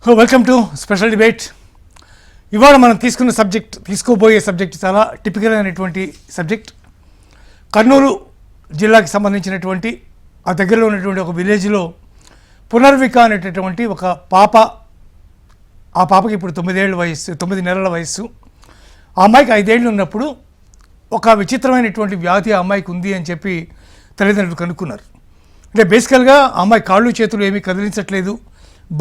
Welcome to special debate. ఇవాళ మనం తీసుకోబోయే subject చాలా టిపికల్ అయినటువంటి సబ్జెక్ట్. కర్నూలు జిల్లాకి సంబంధించినటువంటి ఆ దగ్గరలో ఉన్నటువంటి ఒక విలేజ్లో పునర్విక అనేటటువంటి ఒక పాప, ఆ పాపకి ఇప్పుడు 9 నెలల వయస్సు. ఆ అమ్మాయికి 5 ఏళ్ళు ఉన్నప్పుడు ఒక విచిత్రమైనటువంటి వ్యాధి ఆ అమ్మాయికి ఉంది అని చెప్పి తల్లిదండ్రులు కనుక్కున్నారు. అంటే బేసికల్గా ఆ అమ్మాయి కాళ్ళు చేతులు ఏమీ కదిలించట్లేదు,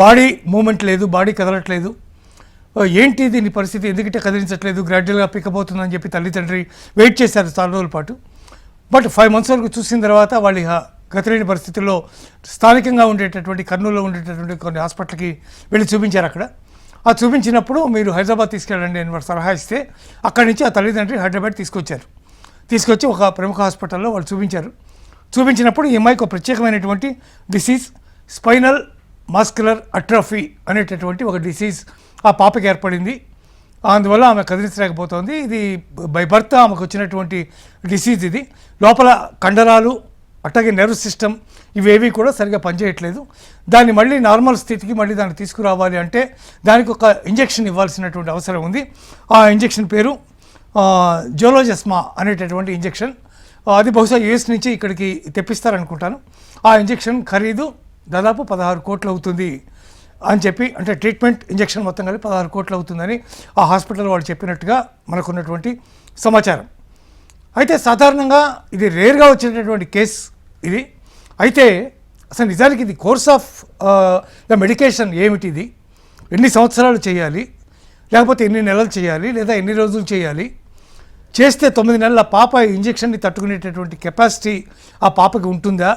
బాడీ మూమెంట్ లేదు, బాడీ కదలట్లేదు. ఏంటి దీని పరిస్థితి, ఎందుకంటే కదిలించట్లేదు, గ్రాడ్యువల్గా పికప్ అవుతుందని చెప్పి తల్లిదండ్రి వెయిట్ చేశారు చాలా రోజుల పాటు. బట్ 5 months వరకు చూసిన తర్వాత వాళ్ళు గతిలేని పరిస్థితుల్లో స్థానికంగా ఉండేటటువంటి కర్నూలులో ఉండేటటువంటి కొన్ని హాస్పిటల్కి వెళ్ళి చూపించారు. అక్కడ ఆ చూపించినప్పుడు మీరు హైదరాబాద్ తీసుకెళ్ళండి అని వాడు సలహా ఇస్తే అక్కడి నుంచి ఆ తల్లిదండ్రి హైదరాబాద్ తీసుకొచ్చి ఒక ప్రముఖ హాస్పిటల్లో వాళ్ళు చూపించినప్పుడు ఈ అమ్మాయికి ఒక ప్రత్యేకమైనటువంటి డిసీజ్ స్పైనల్ మస్కులర్ అట్రోఫీ అనేటటువంటి ఒక డిసీజ్ ఆ పాపకి ఏర్పడింది. అందువల్ల ఆమె కదిలించలేకపోతుంది. ఇది బై బర్త్ ఆమెకు వచ్చినటువంటి డిసీజ్. ఇది లోపల కండరాలు అట్లాగే నర్వ్ సిస్టమ్ ఇవేవి కూడా సరిగా పనిచేయట్లేదు. దాన్ని మళ్ళీ నార్మల్ స్థితికి మళ్ళీ దాన్ని తీసుకురావాలి అంటే దానికి ఒక ఇంజెక్షన్ ఇవ్వాల్సినటువంటి అవసరం ఉంది. ఆ ఇంజెక్షన్ పేరు జోలోజెస్మా అనేటటువంటి ఇంజెక్షన్. అది బహుశా యూఎస్ నుంచి ఇక్కడికి తెప్పిస్తారనుకుంటాను. ఆ ఇంజెక్షన్ ఖరీదు దాదాపు 16 కోట్లు అవుతుంది అని చెప్పి, అంటే ట్రీట్మెంట్ ఇంజెక్షన్ మొత్తం కలిపి 16 కోట్లు అవుతుందని ఆ హాస్పిటల్ వాళ్ళు చెప్పినట్టుగా మనకున్నటువంటి సమాచారం. అయితే సాధారణంగా ఇది రేర్గా వచ్చేటటువంటి కేస్ ఇది. అయితే అసలు నిజానికి ఇది కోర్స్ ఆఫ్ ద మెడికేషన్ ఏమిటిది, ఎన్ని సంవత్సరాలు చేయాలి, లేకపోతే ఎన్ని నెలలు చేయాలి, లేదా ఎన్ని రోజులు చేయాలి, చేస్తే 9 నెలల పాప ఇంజెక్షన్ని తట్టుకునేటటువంటి కెపాసిటీ ఆ పాపకి ఉంటుందా,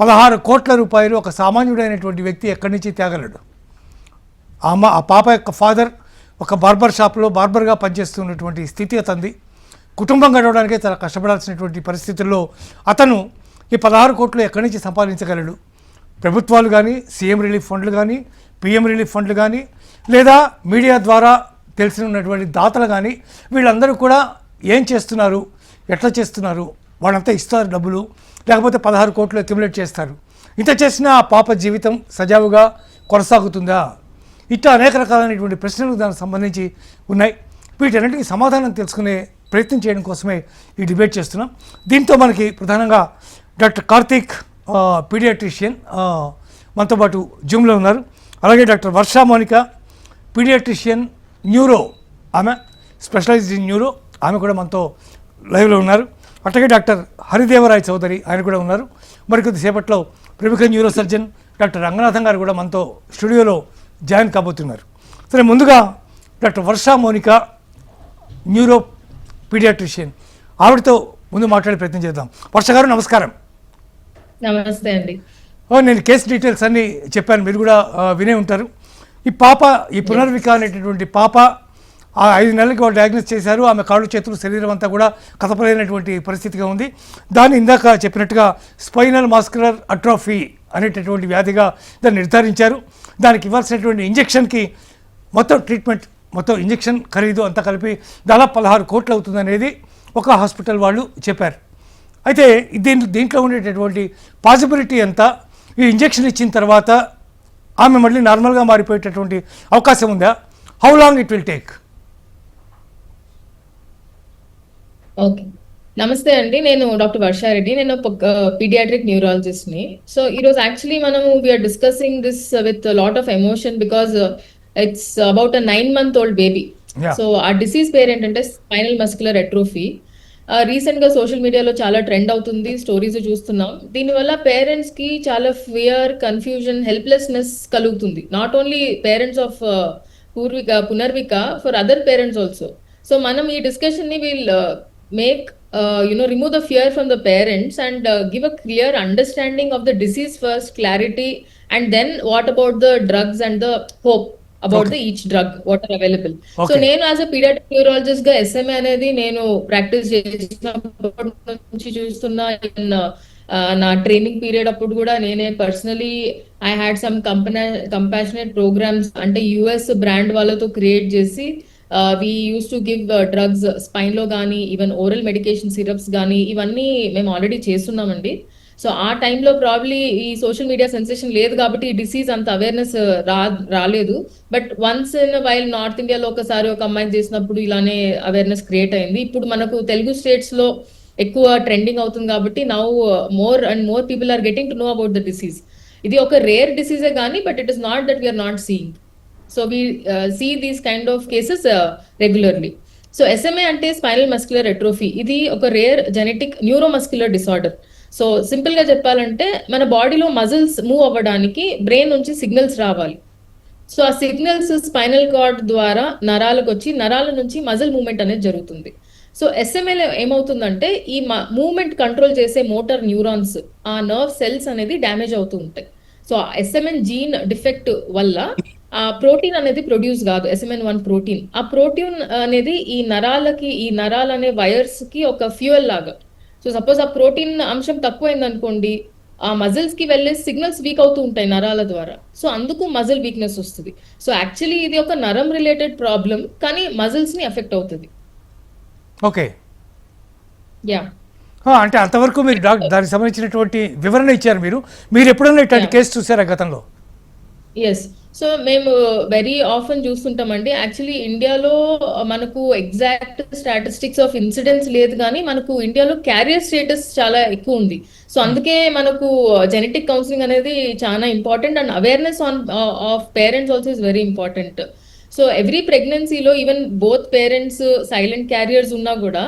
16 కోట్ల రూపాయలు ఒక సామాన్యుడైనటువంటి వ్యక్తి ఎక్కడి నుంచి తేగలడు. ఆ పాప యొక్క ఫాదర్ ఒక బార్బర్ షాప్లో బార్బర్గా పనిచేస్తున్నటువంటి స్థితి అతనిది. కుటుంబం గడవడానికే చాలా కష్టపడాల్సినటువంటి పరిస్థితుల్లో అతను ఈ 16 కోట్లు ఎక్కడి నుంచి సంపాదించగలడు. ప్రభుత్వాలు కానీ, సీఎం రిలీఫ్ ఫండ్లు కానీ, పిఎం రిలీఫ్ ఫండ్లు కానీ, లేదా మీడియా ద్వారా తెలిసి ఉన్నటువంటి దాతలు కానీ, వీళ్ళందరూ కూడా ఏం చేస్తున్నారు, ఎట్లా చేస్తున్నారు, వాళ్ళంతా ఇస్తారు డబ్బులు, లేకపోతే 16 కోట్లు అక్యుములేట్ చేస్తారు. ఇంత చేసినా ఆ పాప జీవితం సజావుగా కొనసాగుతుందా? ఇట్లా అనేక రకాలైనటువంటి ప్రశ్నలు దానికి సంబంధించి ఉన్నాయి. వీటన్నిటికీ సమాధానం తెలుసుకునే ప్రయత్నం చేయడం కోసమే ఈ డిబేట్ చేస్తున్నాం. దీంతో మనకి ప్రధానంగా డాక్టర్ కార్తీక్ పీడియాట్రిషియన్ మనతో పాటు జూమ్లో ఉన్నారు. అలాగే డాక్టర్ వర్షా మోనిక పీడియాట్రిషియన్ న్యూరో, ఆమె స్పెషలైజ్డ్ ఇన్ న్యూరో, ఆమె కూడా మనతో లైవ్లో ఉన్నారు. అట్లాగే డాక్టర్ హరిదేవరాయ్ చౌదరి, ఆయన కూడా ఉన్నారు. మరికొద్ది సేపట్లో ప్రముఖ న్యూరో సర్జన్ డాక్టర్ రంగనాథం గారు కూడా మనతో స్టూడియోలో జాయిన్ కాబోతున్నారు. సరే, ముందుగా డాక్టర్ వర్షా మోనిక న్యూరో పీడియాట్రిషియన్, ఆవిడతో ముందు మాట్లాడే ప్రయత్నం చేద్దాం. వర్ష గారు నమస్కారం. నమస్తే అండి. నేను కేసు డీటెయిల్స్ అన్నీ చెప్పాను, మీరు కూడా వినే ఉంటారు. ఈ పునర్విక అనేటటువంటి పాప 5 నెలలకి వాళ్ళు డయాగ్నోస్ చేశారు. ఆమె కాళ్ళు చేతులు శరీరం అంతా కూడా కదపలేనటువంటి పరిస్థితిగా ఉంది. దాన్ని ఇందాక చెప్పినట్టుగా స్పైనల్ మస్కులర్ అట్రోఫీ అనేటటువంటి వ్యాధిగా దాన్ని నిర్ధారించారు. దానికి ఇవ్వాల్సినటువంటి ఇంజెక్షన్కి మొత్తం ఇంజెక్షన్ ఖరీదు అంతా కలిపి దాదాపు 16 కోట్లు అవుతుందనేది ఒక హాస్పిటల్ వాళ్ళు చెప్పారు. అయితే దీంట్లో ఉండేటటువంటి పాసిబిలిటీ ఎంత, ఈ ఇంజెక్షన్ ఇచ్చిన తర్వాత ఆమె మళ్ళీ నార్మల్గా మారిపోయేటటువంటి అవకాశం ఉందా, how long it will take? Okay, నమస్తే అండి. నేను డాక్టర్ వర్షారెడ్డి. నేను పీడియాట్రిక్ న్యూరాలజిస్ట్ని. సో ఈరోజు యాక్చువల్లీ మనము we are discussing this with lot of emotion because it's about a 9-month-old baby. So ఆ డిసీజ్ పేరు ఏంటంటే స్పైనల్ మస్కులర్ అట్రోఫీ. రీసెంట్ గా సోషల్ మీడియాలో చాలా ట్రెండ్ అవుతుంది, స్టోరీస్ చూస్తున్నాం. దీనివల్ల పేరెంట్స్ కి చాలా ఫియర్, కన్ఫ్యూజన్, హెల్ప్లెస్నెస్ కలుగుతుంది. Not only parents of Punarvika, for other parents also. So మనం ఈ డిస్కషన్ ని will make remove the fear from the parents and give a clear understanding of the disease first, clarity, and then what about the drugs and the hope about the each drug what are available. So నేను as a pediatric neurologist గా SMA అనేది నేను practice చేసినప్పటి నుంచి చూస్తున్నా. నా training period అప్పుడు కూడా నేనే personally I had some compassionate programmes, అంటే యుఎస్ బ్రాండ్ వాళ్ళతో క్రియేట్ చేసి we used to give drugs spine లో కానీ, ఈవెన్ ఓరల్ మెడికేషన్ సిరప్స్ కానీ, ఇవన్నీ మేము ఆల్రెడీ చేస్తున్నామండి. సో ఆ టైంలో ప్రాబ్లీ ఈ సోషల్ మీడియా సెన్సేషన్ లేదు కాబట్టి ఈ డిసీజ్ అంత అవేర్నెస్ రాలేదు. But once in while north ఇండియాలో ఒకసారి ఒక అమ్మాయి చేసినప్పుడు ఇలానే అవేర్నెస్ క్రియేట్ అయింది. ఇప్పుడు మనకు తెలుగు స్టేట్స్ లో ఎక్కువ ట్రెండింగ్ అవుతుంది కాబట్టి now more and more people are getting to know about the disease. ఇది ఒక రేర్ డిసీజే కానీ but it is not that we are not seeing. So we see these kind of cases regularly. So SMA అంటే spinal muscular atrophy. ఇది ఒక rare genetic neuromuscular disorder. So simple గా చెప్పాలంటే మన బాడీలో మజిల్స్ మూవ్ అవ్వడానికి బ్రెయిన్ నుంచి సిగ్నల్స్ రావాలి. సో ఆ సిగ్నల్స్ స్పైనల్ కార్డ్ ద్వారా నరాలకు వచ్చి నరాల నుంచి మజిల్ మూవ్మెంట్ అనేది జరుగుతుంది. సో ఎస్ఎంఏలో ఏమవుతుందంటే ఈ మూవ్మెంట్ కంట్రోల్ చేసే మోటార్ న్యూరాన్స్, ఆ నర్వ్ సెల్స్ అనేది డ్యామేజ్ అవుతూ ఉంటాయి. సో ఎస్ఎంఎన్ జీన్ డిఫెక్ట్ వల్ల ఆ ప్రోటీన్ అనేది ప్రొడ్యూస్ కాదు, SMN1 ప్రోటీన్. ఆ ప్రోటీన్ అనేది ఈ నరాలు అనే వైర్స్ కి ఒక ఫ్యూయల్ లాగా. సో సపోజ్ ఆ ప్రోటీన్ అంశం తక్కువైంది అనుకోండి, ఆ మజిల్స్ కి వెళ్ళే సిగ్నల్స్ వీక్ అవుతూ ఉంటాయి నరాల ద్వారా. సో అందుకు మజిల్ వీక్నెస్ వస్తుంది. సో యాక్చువల్లీ ఇది ఒక నరం రిలేటెడ్ ప్రాబ్లం, కానీ మజిల్స్ ని ఎఫెక్ట్ అవుతుంది. Okay, yeah. అంటే అంతవరకు మీరు దానికి సంబంధించినటువంటి వివరణ ఇచ్చారు. మీరు ఎప్పుడైనా ఇట్లాంటి కేసు చూసారా గతంలో? ఎస్. సో మేము వెరీ ఆఫెన్ చూస్తుంటామండి. యాక్చువల్లీ ఇండియాలో మనకు ఎగ్జాక్ట్ స్టాటిస్టిక్స్ ఆఫ్ ఇన్సిడెంట్స్ లేదు, కానీ మనకు ఇండియాలో క్యారియర్ స్టేటస్ చాలా ఎక్కువ ఉంది. సో అందుకే మనకు జెనెటిక్ కౌన్సిలింగ్ అనేది చాలా important and awareness of parents also is very important. So every ప్రెగ్నెన్సీలో even both parents silent carriers ఉన్నా కూడా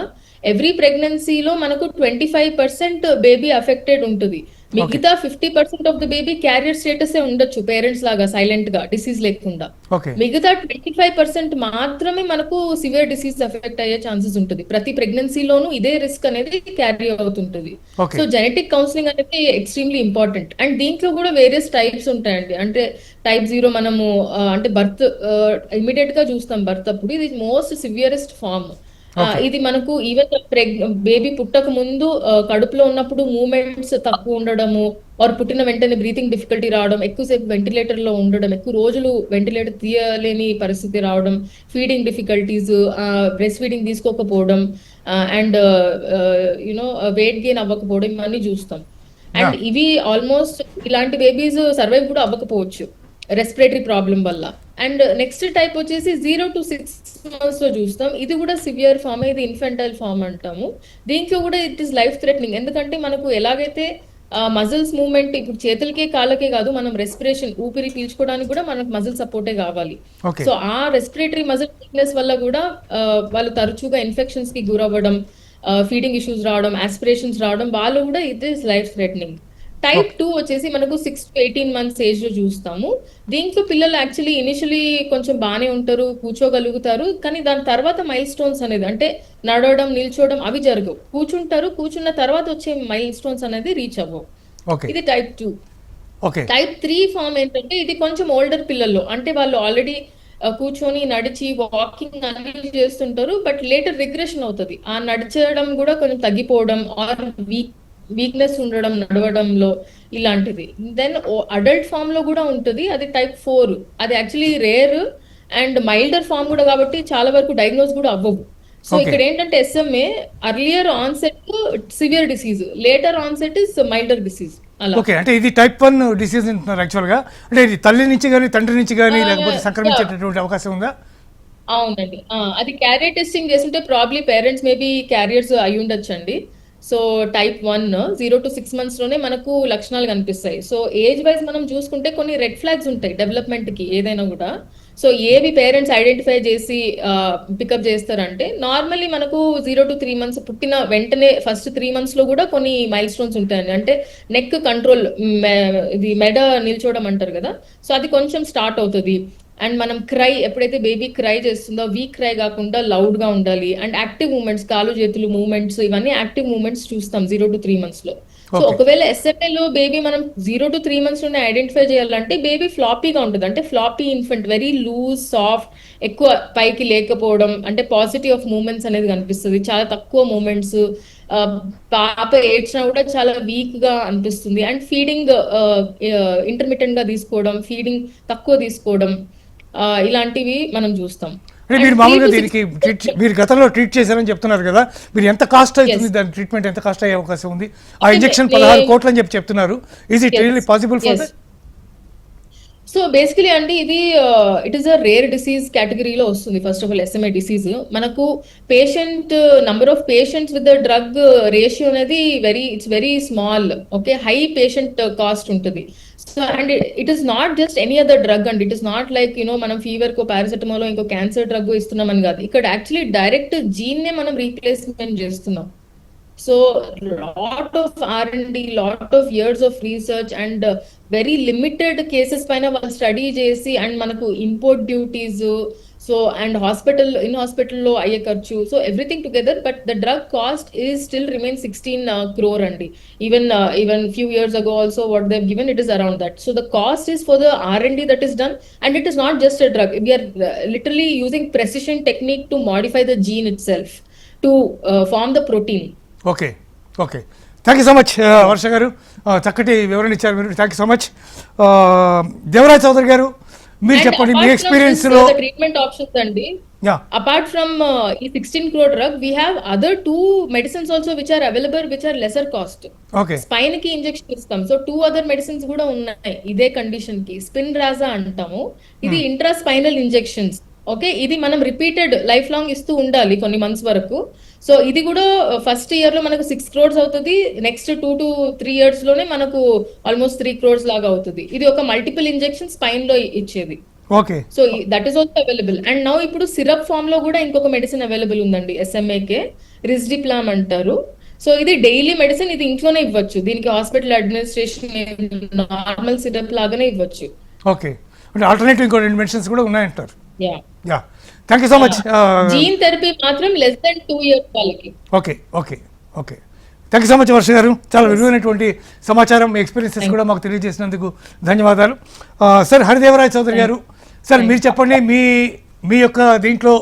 ఎవ్రీ ప్రెగ్నెన్సీలో మనకు 25% బేబీ అఫెక్టెడ్ ఉంటుంది. మిగతా 50% of the baby carrier status ఉండొచ్చు పేరెంట్స్ లాగా సైలెంట్ గా డిసీజ్ లేకుండా. మిగతా 25% మాత్రమే మనకు సివియర్ డిసీజ్ ఎఫెక్ట్ అయ్యే ఛాన్సెస్ ఉంటుంది. ప్రతి ప్రెగ్నెన్సీలోనూ ఇదే రిస్క్ అనేది క్యారీ అవుతుంటుంది. సో జెనెటిక్ కౌన్సిలింగ్ అనేది ఎక్స్ట్రీమ్లీ ఇంపార్టెంట్. అండ్ దీంట్లో కూడా వేరియస్ టైప్స్ ఉంటాయండి. అంటే టైప్ 0 మనము అంటే బర్త్ ఇమీడియట్ గా చూస్తాం బర్త్ అప్పుడు, ఇది మోస్ట్ సివియరెస్ట్ ఫార్మ్. ఇది మనకు ఈవెన్ బేబీ పుట్టక ముందు కడుపులో ఉన్నప్పుడు మూమెంట్స్ తక్కువ ఉండడము, ఆర్ పుట్టిన వెంటనే బ్రీతింగ్ డిఫికల్టీ రావడం, ఎక్కువసేపు వెంటిలేటర్ లో ఉండడం, ఎక్కువ రోజులు వెంటిలేటర్ తీయలేని పరిస్థితి రావడం, ఫీడింగ్ డిఫికల్టీస్, బ్రెస్ట్ ఫీడింగ్ తీసుకోకపోవడం, అండ్ యునో వెయిట్ గెయిన్ అవ్వకపోవడం, ఇవన్నీ చూస్తాం. అండ్ ఇవి ఆల్మోస్ట్ ఇలాంటి బేబీస్ సర్వైవ్ కూడా అవ్వకపోవచ్చు రెస్పిరేటరీ ప్రాబ్లం వల్ల. అండ్ నెక్స్ట్ టైప్ వచ్చేసి 0 to 6 months లో చూస్తాం. ఇది కూడా సివియర్ ఫామ్, ఇది ఇన్ఫెంటైల్ ఫామ్ అంటాము. దీంట్లో కూడా ఇట్ ఈస్ లైఫ్ థ్రెటనింగ్. ఎందుకంటే మనకు ఎలాగైతే మజిల్స్ మూవ్మెంట్ ఇప్పుడు చేతులకే కాళ్ళకే కాదు, మనం రెస్పిరేషన్ ఊపిరి పీల్చుకోవడానికి కూడా మనకు మజిల్ సపోర్టే కావాలి. సో ఆ రెస్పిరేటరీ మజిల్ వీక్నెస్ వల్ల కూడా వాళ్ళు తరచుగా ఇన్ఫెక్షన్స్ కి గురవ్వడం, ఫీడింగ్ ఇష్యూస్ రావడం, ఆస్పిరేషన్స్ రావడం, వాళ్ళు కూడా it is life threatening. Type 2 వచ్చేసి మనకు 6 to 18 months ఏజ్ లో చూస్తాము. దీంట్లో పిల్లలు యాక్చువల్లీ ఇనిషియలీ కొంచెం బాగానే ఉంటారు, కూర్చోగలుగుతారు, కానీ దాని తర్వాత మైల్ స్టోన్స్ అనేది అంటే నడవడం, నిల్చోవడం అవి జరగవు. కూర్చున్న తర్వాత వచ్చే మైల్ స్టోన్స్ అనేది రీచ్ అవ్వవు. ఇది టైప్ 2. టైప్ 3 ఫామ్ ఏంటంటే ఇది కొంచెం ఓల్డర్ పిల్లల్లో, అంటే వాళ్ళు ఆల్రెడీ కూర్చొని నడిచి వాకింగ్ అన్ని చేస్తుంటారు, బట్ లేటర్ రిగ్రెషన్ అవుతుంది. ఆ నడిచడం కూడా కొంచెం తగ్గిపోవడం, ఆర్ వీక్నెస్ ఉండడం నడవడంలో, ఇలాంటిది. దెన్ అడల్ట్ ఫామ్ లో కూడా ఉంటుంది, అది టైప్ 4. అది actually rare and milder form కూడా కాబట్టి చాలా వరకు డయాగ్నోస్ కూడా అవ్వవు. సో ఇక్కడ ఏంటంటే SMA earlier onset severe disease, later onset is milder disease. Okay, అంటే ఇది టైప్ 1 డిసీజ్ అంటున్నారు యాక్చువల్ గా. అంటే ఇది తల్లి నుంచి కానీ తండ్రి నుంచి కానీ లేకపోతే సంక్రమించేటటువంటి అవకాశం ఉందా? అవునండి, అది క్యారియర్ టెస్టింగ్ చేస్తుంటే ప్రాబ్లీ పేరెంట్స్ మేబీ క్యారియర్స్ అయి ఉండొచ్చు అండి. సో టైప్ 1 0 to 6 months లోనే మనకు లక్షణాలు కనిపిస్తాయి. సో ఏజ్ వైజ్ మనం చూసుకుంటే కొన్ని రెడ్ ఫ్లాగ్స్ ఉంటాయి డెవలప్మెంట్ కి ఏదైనా కూడా. సో ఏవి పేరెంట్స్ ఐడెంటిఫై చేసి పికప్ చేస్తారంటే, నార్మల్లీ మనకు 0 to 3 months పుట్టిన వెంటనే ఫస్ట్ 3 months లో కూడా కొన్ని మైల్ స్టోన్స్ ఉంటాయండి. అంటే నెక్ కంట్రోల్, ఇది మెడ నిల్చోవడం అంటారు కదా, సో అది కొంచెం స్టార్ట్ అవుతుంది. అండ్ మనం క్రై, ఎప్పుడైతే బేబీ క్రై చేస్తుందో వీక్ క్రై కాకుండా లౌడ్ గా ఉండాలి. అండ్ యాక్టివ్ మూవ్మెంట్స్, కాలు చేతులు మూవ్మెంట్స్, ఇవన్నీ యాక్టివ్ మూవ్మెంట్స్ చూస్తాం 0 to 3 months లో. సో ఒకవేళ ఎస్ఎంఏ లో బేబీ మనం 0 to 3 months లోనే ఐడెంటిఫై చేయాలంటే బేబీ ఫ్లాపీగా ఉంటుంది, అంటే floppy infant, very loose, soft, ఎక్కువ పైకి లేకపోవడం, అంటే పాజిటివ్ ఆఫ్ మూవ్మెంట్స్ అనేది కనిపిస్తుంది, చాలా తక్కువ మూవ్మెంట్స్. పాప ఏడ్చినా కూడా చాలా వీక్ గా అనిపిస్తుంది. అండ్ ఫీడింగ్ ఇంటర్మిటెంట్ గా తీసుకోవడం, ఫీడింగ్ తక్కువ తీసుకోవడం, ఇలాంటివి మనం చూస్తాం. అంటే మీరు మామూలుగా దీనికి మీరు గతంలో ట్రీట్ చేశారని చెప్తున్నారు కదా, మీరు ఎంత కాస్ట్ అవుతుంది దాని ట్రీట్మెంట్, ఎంత కాస్ట్ అయ్యే అవకాశం ఉంది? ఆ ఇంజెక్షన్ 16 కోట్లు అని చెప్తున్నారు. Is it really possible for that? So basically అండి ఇది it is a rare disease కేటగిరీలో వస్తుంది. First of all SMA disease మనకు patient number of patients with the drug ratio అనేది it's very small. Okay, high patient cost ఉంటుంది. So and it is not just any other drug and it is not like మనం fever కో paracetamol ఇంకో cancer drug ఇస్తున్నామని కాదు. ఇక్కడ actually direct gene నే మనం రీప్లేస్మెంట్ చేస్తున్నాం. So lot of R&D, lot of years of research and very limited cases పైన వాళ్ళు స్టడీ చేసి అండ్ మనకు import duties so and in హాస్పిటల్లో అయ్యే ఖర్చు, so everything together, but the drug cost is still remain 16 crore అండి. Even few years ago also what they given it is around that. So the cost is for the R&D that is done and it is not just a drug. We are literally using precision technique to modify the gene itself to form the protein. Okay okay, thank you so much Varsha గారు, చక్కటి వివరణ ఇచ్చారు మీరు. Thank you so much. Devaraj Chowdary గారు, మీరు చెప్పండి మీ experience లో ట్రీట్మెంట్ ఆప్షన్స్ అండి. అపార్ట్ ఫ్రమ్ ఈ 16 crore drug we have other 2 medicines also which are available which are lesser cost. Spine కి ఇంజెక్షన్ ఇస్తాం. సో 2 అదర్ మెడిసిన్స్ కూడా ఉన్నాయి ఇదే కండిషన్ కి. స్పిన్రాజా అంటాము, ఇది ఇంట్రా స్పైనల్ ఇంజెక్షన్స్. ఓకే, ఇది మనం రిపీటెడ్ లైఫ్ లాంగ్ ఇస్తూ ఉండాలి కొన్ని మంత్స్ వరకు. సో ఇది కూడా ఫస్ట్ ఇయర్ లో మనకు 6 crores అవుతుంది. నెక్స్ట్ 2 to 3 years లోనే మనకు ఆల్మోస్ట్ 3 crores లాగా అవుతుంది. ఇది ఒక మల్టిపుల్ ఇంజెక్షన్ స్పైన్ లో ఇచ్చేది. Okay, so that is also available. And now ఇప్పుడు సిరప్ ఫామ్ లో కూడా ఇంకొక మెడిసిన్ అవైలబుల్ ఉందండి, SMA-కే రిజ్డిప్లామ్ అంటారు. సో ఇది డైలీ మెడిసిన్, ఇది ఇంట్లోనే ఇవ్వచ్చు. దీనికి హాస్పిటల్ అడ్మినిస్ట్రేషన్ నార్మల్ సిరప్ లాగానే ఇవ్వచ్చు. ఓకే, అంటే ఆల్టర్నేటివ్ ఇంకో 2 మెడిసిన్స్ కూడా ఉన్నాయంటారు. Yeah, thank you so much. Gene therapy మాత్రం less than 2 years వాళ్ళకి. Okay okay okay, thank you so much Varsha గారు. చాలా విలువైనటువంటి సమాచారం, మీ ఎక్స్పీరియన్సెస్ కూడా మాకు తెలియజేసినందుకు ధన్యవాదాలు. సార్ హరిదేవరాజ్ చౌదరి గారు, సార్ మీరు చెప్పండి, మీ యొక్క దీంట్లో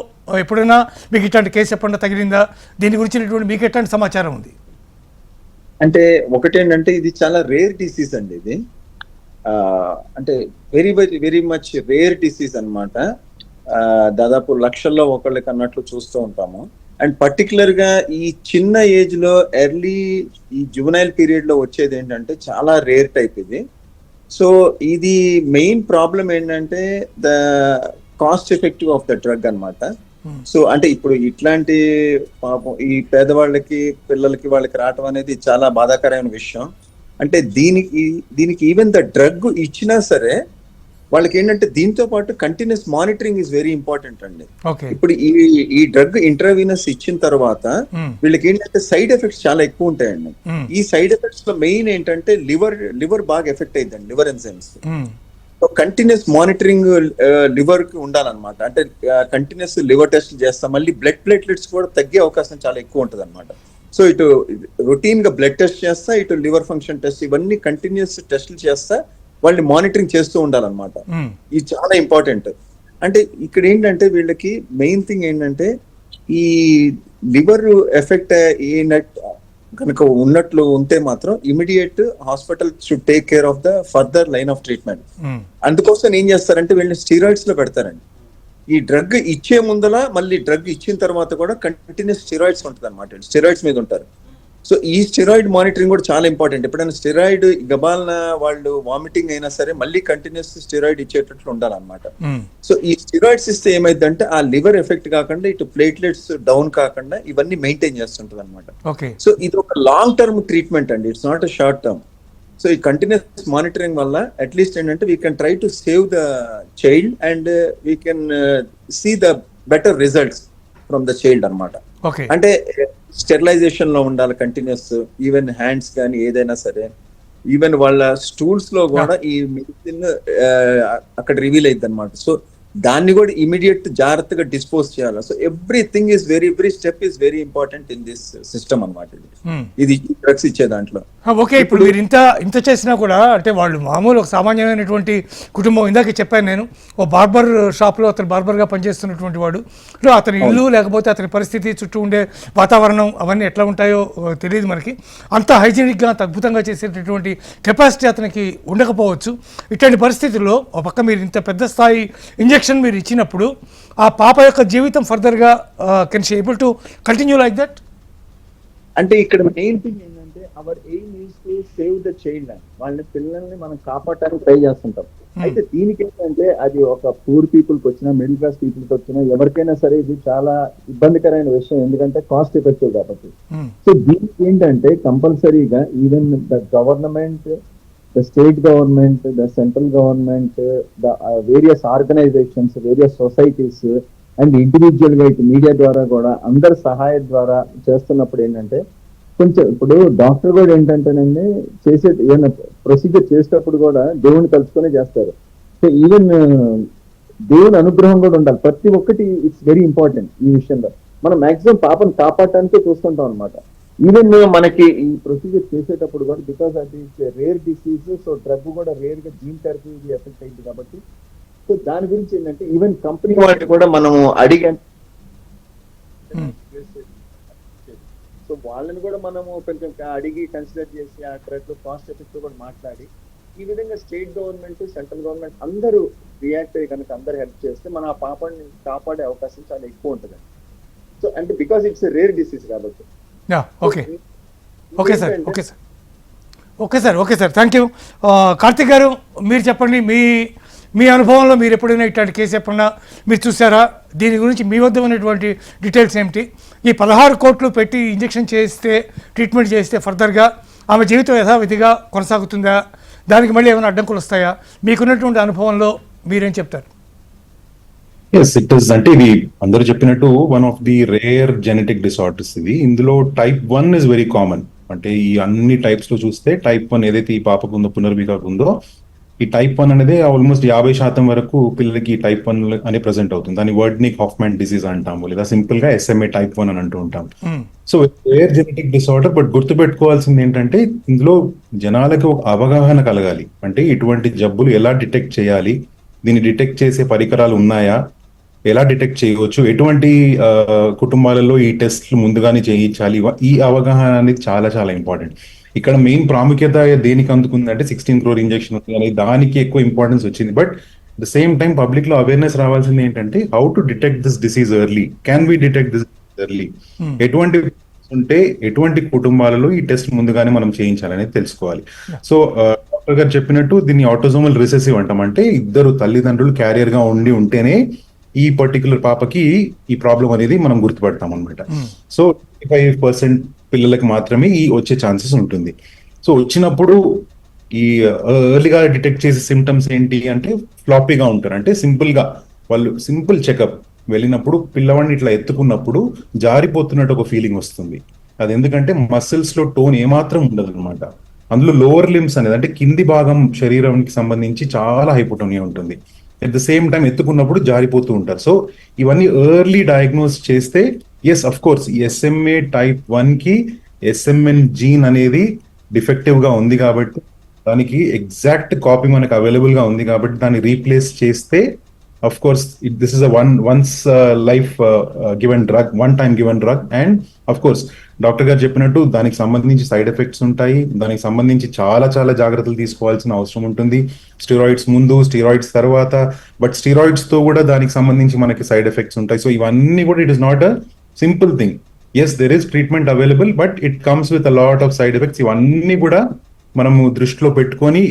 ఎప్పుడైనా మీకు ఇట్లాంటి కేసు చెప్పండి తగిలిందా? దీని గురించినటువంటి మీకు ఎట్లాంటి సమాచారం ఉంది? అంటే ఒకటేంటంటే ఇది చాలా రేర్ డిసీజ్ అండి. ఇది అంటే వెరీ మచ్ రేర్ డిసీజ్ అన్నమాట. దాదాపు లక్షల్లో ఒకళ్ళకి అన్నట్లు చూస్తూ ఉంటాము. అండ్ పర్టికులర్ గా ఈ చిన్న ఏజ్ లో ఎర్లీ ఈ జువెనైల్ పీరియడ్ లో వచ్చేది ఏంటంటే చాలా రేర్ టైప్ ఇది. సో ఇది మెయిన్ ప్రాబ్లం ఏంటంటే the cost effective of the drug అన్నమాట. సో అంటే ఇప్పుడు ఇట్లాంటి పాపం ఈ పేదవాళ్ళకి పిల్లలకి వాళ్ళకి రావటం అనేది చాలా బాధాకరమైన విషయం. అంటే దీనికి ఈవెన్ ద డ్రగ్ ఇచ్చినా సరే వాళ్ళకి ఏంటంటే దీంతో పాటు continuous monitoring is very important అండి. ఇప్పుడు ఈ డ్రగ్ ఇంట్రావీనస్ ఇచ్చిన తర్వాత వీళ్ళకి ఏంటంటే సైడ్ ఎఫెక్ట్స్ చాలా ఎక్కువ ఉంటాయండి. ఈ సైడ్ ఎఫెక్ట్స్ లో మెయిన్ ఏంటంటే లివర్ బాగా ఎఫెక్ట్ అయ్యిందండి, liver enzymes. So continuous monitoring liver కి ఉండాలన్నమాట. అంటే కంటిన్యూస్ లివర్ టెస్ట్ చేస్తాం, మళ్ళీ బ్లడ్ ప్లేట్లెట్స్ కూడా తగ్గే అవకాశం చాలా ఎక్కువ ఉంటుంది అనమాట. సో ఇటు రొటీన్ గా బ్లడ్ టెస్ట్ చేస్తా, ఇటు లివర్ ఫంక్షన్ టెస్ట్, ఇవన్నీ కంటిన్యూస్ టెస్ట్లు చేస్తా వాళ్ళని మానిటరింగ్ చేస్తూ ఉండాలన్నమాట. ఇది చాలా ఇంపార్టెంట్. అంటే ఇక్కడ ఏంటంటే వీళ్ళకి మెయిన్ థింగ్ ఏంటంటే ఈ లివర్ ఎఫెక్ట్ కనుక ఉన్నట్లు ఉంటే మాత్రం immediate hospital should take care of the further line of treatment. అందుకోసం ఏం చేస్తారంటే వీళ్ళని స్టీరాయిడ్స్ లో పెడతారండి. ఈ డ్రగ్ ఇచ్చే ముందల మళ్ళీ డ్రగ్ ఇచ్చిన తర్వాత కూడా కంటిన్యూస్ స్టెరాయిడ్స్ ఉంటుంది అనమాట, స్టెరాయిడ్స్ మీద ఉంటారు. సో ఈ స్టెరాయిడ్ మానిటరింగ్ కూడా చాలా ఇంపార్టెంట్. ఎప్పుడైనా స్టెరాయిడ్ గబాలన వాళ్ళు వామిటింగ్ అయినా సరే మళ్ళీ కంటిన్యూస్ స్టెరాయిడ్ ఇచ్చేటట్లు ఉండాలన్నమాట. సో ఈ స్టెరాయిడ్స్ ఇస్తే ఏమైందంటే ఆ లివర్ ఎఫెక్ట్ కాకుండా ఇటు ప్లేట్లెట్స్ డౌన్ కాకుండా ఇవన్నీ మెయింటైన్ చేస్తుంటది అనమాట. సో ఇది ఒక లాంగ్ టర్మ్ ట్రీట్మెంట్ అండి, it's not a short term. So ఈ కంటిన్యూస్ మానిటరింగ్ వల్ల అట్లీస్ట్ ఏంటంటే we can try to save the child and we can see the better results from the child అనమాట. అంటే sterilisation లో ఉండాలి కంటిన్యూస్, ఈవెన్ హ్యాండ్స్ కానీ ఏదైనా సరే, ఈవెన్ వాళ్ళ స్టూల్స్ లో కూడా ఈ మెడిసిన్ అక్కడ రివీల్ అయింది అనమాట. సో దాన్ని కూడా ఇమీడియట్ జాగ్రత్తగా డిస్పోజ్ చేయాలి. So everything is every step is very important in this system అనమాట. ఇది డ్రగ్స్ ఇచ్చే దాంట్లో. ఓకే, ఇప్పుడు మీరు ఇంత చేసినా కూడా అంటే వాళ్ళు మామూలు ఒక సామాన్యమైనటువంటి కుటుంబం. ఇందాక చెప్పాను నేను, ఓ బార్బర్ షాప్లో అతను బార్బర్గా పనిచేస్తున్నటువంటి వాడు, అతని ఇల్లు లేకపోతే అతని పరిస్థితి, చుట్టూ ఉండే వాతావరణం అవన్నీ ఎట్లా ఉంటాయో తెలియదు మనకి. అంత హైజీనిక్గా అద్భుతంగా చేసేటటువంటి కెపాసిటీ అతనికి ఉండకపోవచ్చు. ఇట్లాంటి పరిస్థితుల్లో ఒక పక్క మీరు ఇంత పెద్ద స్థాయి ఇంజెక్షన్ ఇంజెక్షన్ మీరు ఇచ్చినప్పుడు ఆ పాప యొక్క జీవితం ఫర్దర్గా can she able to continue like that? అంటే ఇక్కడ మెయిన్ థింగ్ ఏంటంటే hour aim is to save the child and వాళ్ళని పిల్లల్ని మనం కాపాడటానికి ట్రై చేస్తుంటాం. అయితే దీనికి ఏంటంటే అది ఒక పూర్ పీపుల్ కి వచ్చినా మిడిల్ క్లాస్ పీపుల్ కి వచ్చినా ఎవరికైనా సరే ఇది చాలా ఇబ్బందికరమైన విషయం, ఎందుకంటే కాస్ట్ ఎఫెక్టివ్ కాబట్టి. సో దీనికి ఏంటంటే కంపల్సరీగా even the government, the state government, the central government, the various organisations, various societies and individual గా ఇటు మీడియా ద్వారా కూడా అందరి సహాయం ద్వారా చేస్తున్నప్పుడు ఏంటంటే కొంచెం ఇప్పుడు డాక్టర్ కూడా ఏంటంటేనండి చేసే ఏమైనా ప్రొసీజర్ చేసేటప్పుడు కూడా దేవుని తలుచుకునే చేస్తారు. సో ఈవెన్ దేవుని అనుగ్రహం కూడా ఉండాలి. ప్రతి ఒక్కటి ఇట్స్ వెరీ ఇంపార్టెంట్ ఈ విషయంలో. మనం మాక్సిమం పాపను కాపాడటానికే చూస్తుంటాం అనమాట. ఈవెన్ మనకి ఈ ప్రొసీజర్ చేసేటప్పుడు కూడా బికాస్ అది రేర్ డిసీజ్, సో డ్రగ్ కూడా రేర్ గా జీన్ థెరపీ ఎఫెక్ట్ అయింది కాబట్టి సో దాని గురించి ఏంటంటే ఈవెన్ కంపెనీ వాటిని కూడా మనము అడిగాం. సో వాళ్ళని కూడా మనము కొంచెం అడిగి కన్సిడర్ చేసి ఆ డ్రగ్ కాస్ట్ ఎఫెక్ట్ కూడా మాట్లాడి ఈ విధంగా స్టేట్ గవర్నమెంట్, సెంట్రల్ గవర్నమెంట్ అందరూ రియాక్ట్ అయ్యి కనుక అందరు హెల్ప్ చేస్తే మన ఆ పాపని కాపాడే అవకాశం చాలా ఎక్కువ ఉంటుంది. సో అంటే బికాస్ ఇట్స్ రేర్ డిసీజ్ కాబట్టి. Okay sir thank you. Karthik గారు మీరు చెప్పండి, మీ అనుభవంలో మీరు ఎప్పుడైనా ఇట్లాంటి కేసు ఎప్పుడైనా మీరు చూసారా? దీని గురించి మీ వద్ద ఉన్నటువంటి డీటెయిల్స్ ఏమిటి? ఈ 16 కోట్లు పెట్టి ఇంజెక్షన్ చేస్తే, ట్రీట్మెంట్ చేస్తే ఫర్దర్గా ఆమె జీవితం యథావిధిగా కొనసాగుతుందా? దానికి మళ్ళీ ఏమైనా అడ్డంకులు వస్తాయా? మీకున్నటువంటి అనుభవంలో మీరేం చెప్తారు? Yes, it is. అంటే ఇది అందరూ చెప్పినట్టు one of the rare genetic disorders ఇది. ఇందులో type 1 ఇస్ వెరీ కామన్. అంటే ఈ అన్ని టైప్స్ లో చూస్తే type 1 ఏదైతే ఈ పాపకు ఉందో, పునర్వికాకు ఉందో, ఈ type 1 అనేది ఆల్మోస్ట్ 50% వరకు పిల్లలకి type 1 అనే ప్రెసెంట్ అవుతుంది. దాని వర్డ్నిక్ హాఫ్మాన్ డిసీజ్ అంటాము, లేదా సింపుల్ గా SMA type 1 అని అంటూ ఉంటాం. So rare genetic disorder. But గుర్తుపెట్టుకోవాల్సింది ఏంటంటే ఇందులో జనాలకు ఒక అవగాహన కలగాలి. అంటే ఇటువంటి జబ్బులు ఎలా డిటెక్ట్ చేయాలి, దీన్ని డిటెక్ట్ చేసే పరికరాలు ఉన్నాయా, ఎలా డిటెక్ట్ చేయవచ్చు, ఎటువంటి కుటుంబాలలో ఈ టెస్ట్లు ముందుగానే చేయించాలి, ఈ అవగాహన అనేది చాలా చాలా ఇంపార్టెంట్. ఇక్కడ మెయిన్ ప్రాముఖ్యత దేనికి అందుకుందంటే 16 crore ఇంజెక్షన్ ఉంది అనేది, దానికి ఎక్కువ ఇంపార్టెన్స్ వచ్చింది. But the same time public లో అవేర్నెస్ రావాల్సింది ఏంటంటే how to detect this disease early, can we detect this early, ఎటువంటి ఉంటే ఎటువంటి కుటుంబాలలో ఈ టెస్ట్ ముందుగానే మనం చేయించాలనేది తెలుసుకోవాలి. సో డాక్టర్ గారు చెప్పినట్టు దీన్ని ఆటోజోమల్ రిసెసివ్ అంటాం. అంటే ఇద్దరు తల్లిదండ్రులు క్యారియర్ గా ఉంటేనే ఈ పర్టికులర్ పాపకి ఈ ప్రాబ్లం అనేది మనం గుర్తుపడతాం అనమాట. సో 25% పిల్లలకి మాత్రమే ఈ వచ్చే ఛాన్సెస్ ఉంటుంది. సో వచ్చినప్పుడు ఈ ఎర్లీగా డిటెక్ట్ చేసే సిమ్టమ్స్ ఏంటి అంటే ఫ్లాపీగా ఉంటారు. అంటే సింపుల్ గా వాళ్ళు సింపుల్ చెకప్ వెళ్ళినప్పుడు పిల్లవాడిని ఇట్లా ఎత్తుకున్నప్పుడు జారిపోతున్నట్టు ఒక ఫీలింగ్ వస్తుంది. అది ఎందుకంటే మసిల్స్ లో టోన్ ఏమాత్రం ఉండదు అనమాట. అందులో లోవర్ లిమ్స్ అనేది అంటే కింది భాగం శరీరానికి సంబంధించి చాలా హైపోటోనియా ఉంటుంది. అట్ ద సేమ్ టైం ఎత్తుకున్నప్పుడు జారిపోతూ ఉంటారు. సో ఇవన్నీ ఎర్లీ డయాగ్నోస్ చేస్తే ఎస్ అఫ్ కోర్స్ ఈ SMA type 1 కి SMN జీన్ అనేది డిఫెక్టివ్ గా ఉంది కాబట్టి, దానికి ఎగ్జాక్ట్ కాపీ మనకు అవైలబుల్ గా ఉంది కాబట్టి దాన్ని రీప్లేస్ చేస్తే of course this is one's life given drug, one time given drug. And of course doctor గారు చెప్పినట్టు దానికి సంబంధించి సైడ్ ఎఫెక్ట్స్ ఉంటాయి. దానికి సంబంధించి చాలా చాలా జాగ్రత్తలు తీసుకోవాల్సిన అవసరం ఉంటుంది. స్టీరాయిడ్స్ ముందు, స్టీరాయిడ్స్ తర్వాత, బట్ స్టీరాయిడ్స్ తో కూడా దానికి సంబంధించి మనకి సైడ్ ఎఫెక్ట్స్ ఉంటాయి. సో ఇవన్నీ కూడా it is not a simple thing. Yes, there is treatment available, but it comes with a lot of side effects. ఇవన్నీ కూడా మనము దృష్టిలో పెట్టుకొని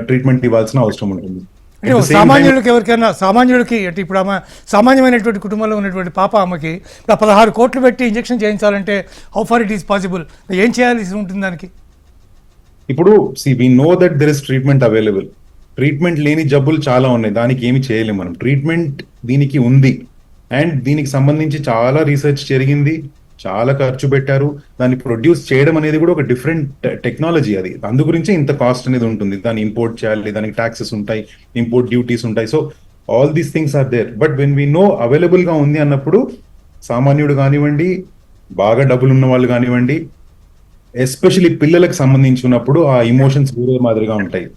ట్రీట్మెంట్ ఇవ్వాల్సిన అవసరం ఉంటుంది. అంటే సామాన్యులకి ఎవరికైనా, సామాన్యుడికి అంటే ఇప్పుడు ఆమె సామాన్యమైనటువంటి కుటుంబంలో ఉన్నటువంటి పాప, ఆమెకి 16 కోట్లు పెట్టి ఇంజెక్షన్ చేయించాలంటే how far it is possible? ఏం చేయాల్సి ఉంటుంది దానికి? ఇప్పుడు we know that there is treatment available. Treatment లేని జబ్బులు చాలా ఉన్నాయి, దానికి ఏమి చేయలేము మనం. ట్రీట్మెంట్ దీనికి ఉంది అండ్ దీనికి సంబంధించి చాలా రీసెర్చ్ జరిగింది, చాలా ఖర్చు పెట్టారు. దాన్ని ప్రొడ్యూస్ చేయడం అనేది కూడా ఒక డిఫరెంట్ టెక్నాలజీ. అది అందు గురించి ఇంత కాస్ట్ అనేది ఉంటుంది. దాన్ని ఇంపోర్ట్ చేయాలి, దానికి ట్యాక్సెస్ ఉంటాయి, ఇంపోర్ట్ డ్యూటీస్ ఉంటాయి. So all these things are there. But when we know available గా ఉంది అన్నప్పుడు సామాన్యుడు కానివ్వండి, బాగా డబ్బులు ఉన్న వాళ్ళు కానివ్వండి, ఎస్పెషలీ పిల్లలకు సంబంధించి ఉన్నప్పుడు ఆ ఇమోషన్స్ వేరే మాదిరిగా ఉంటాయి.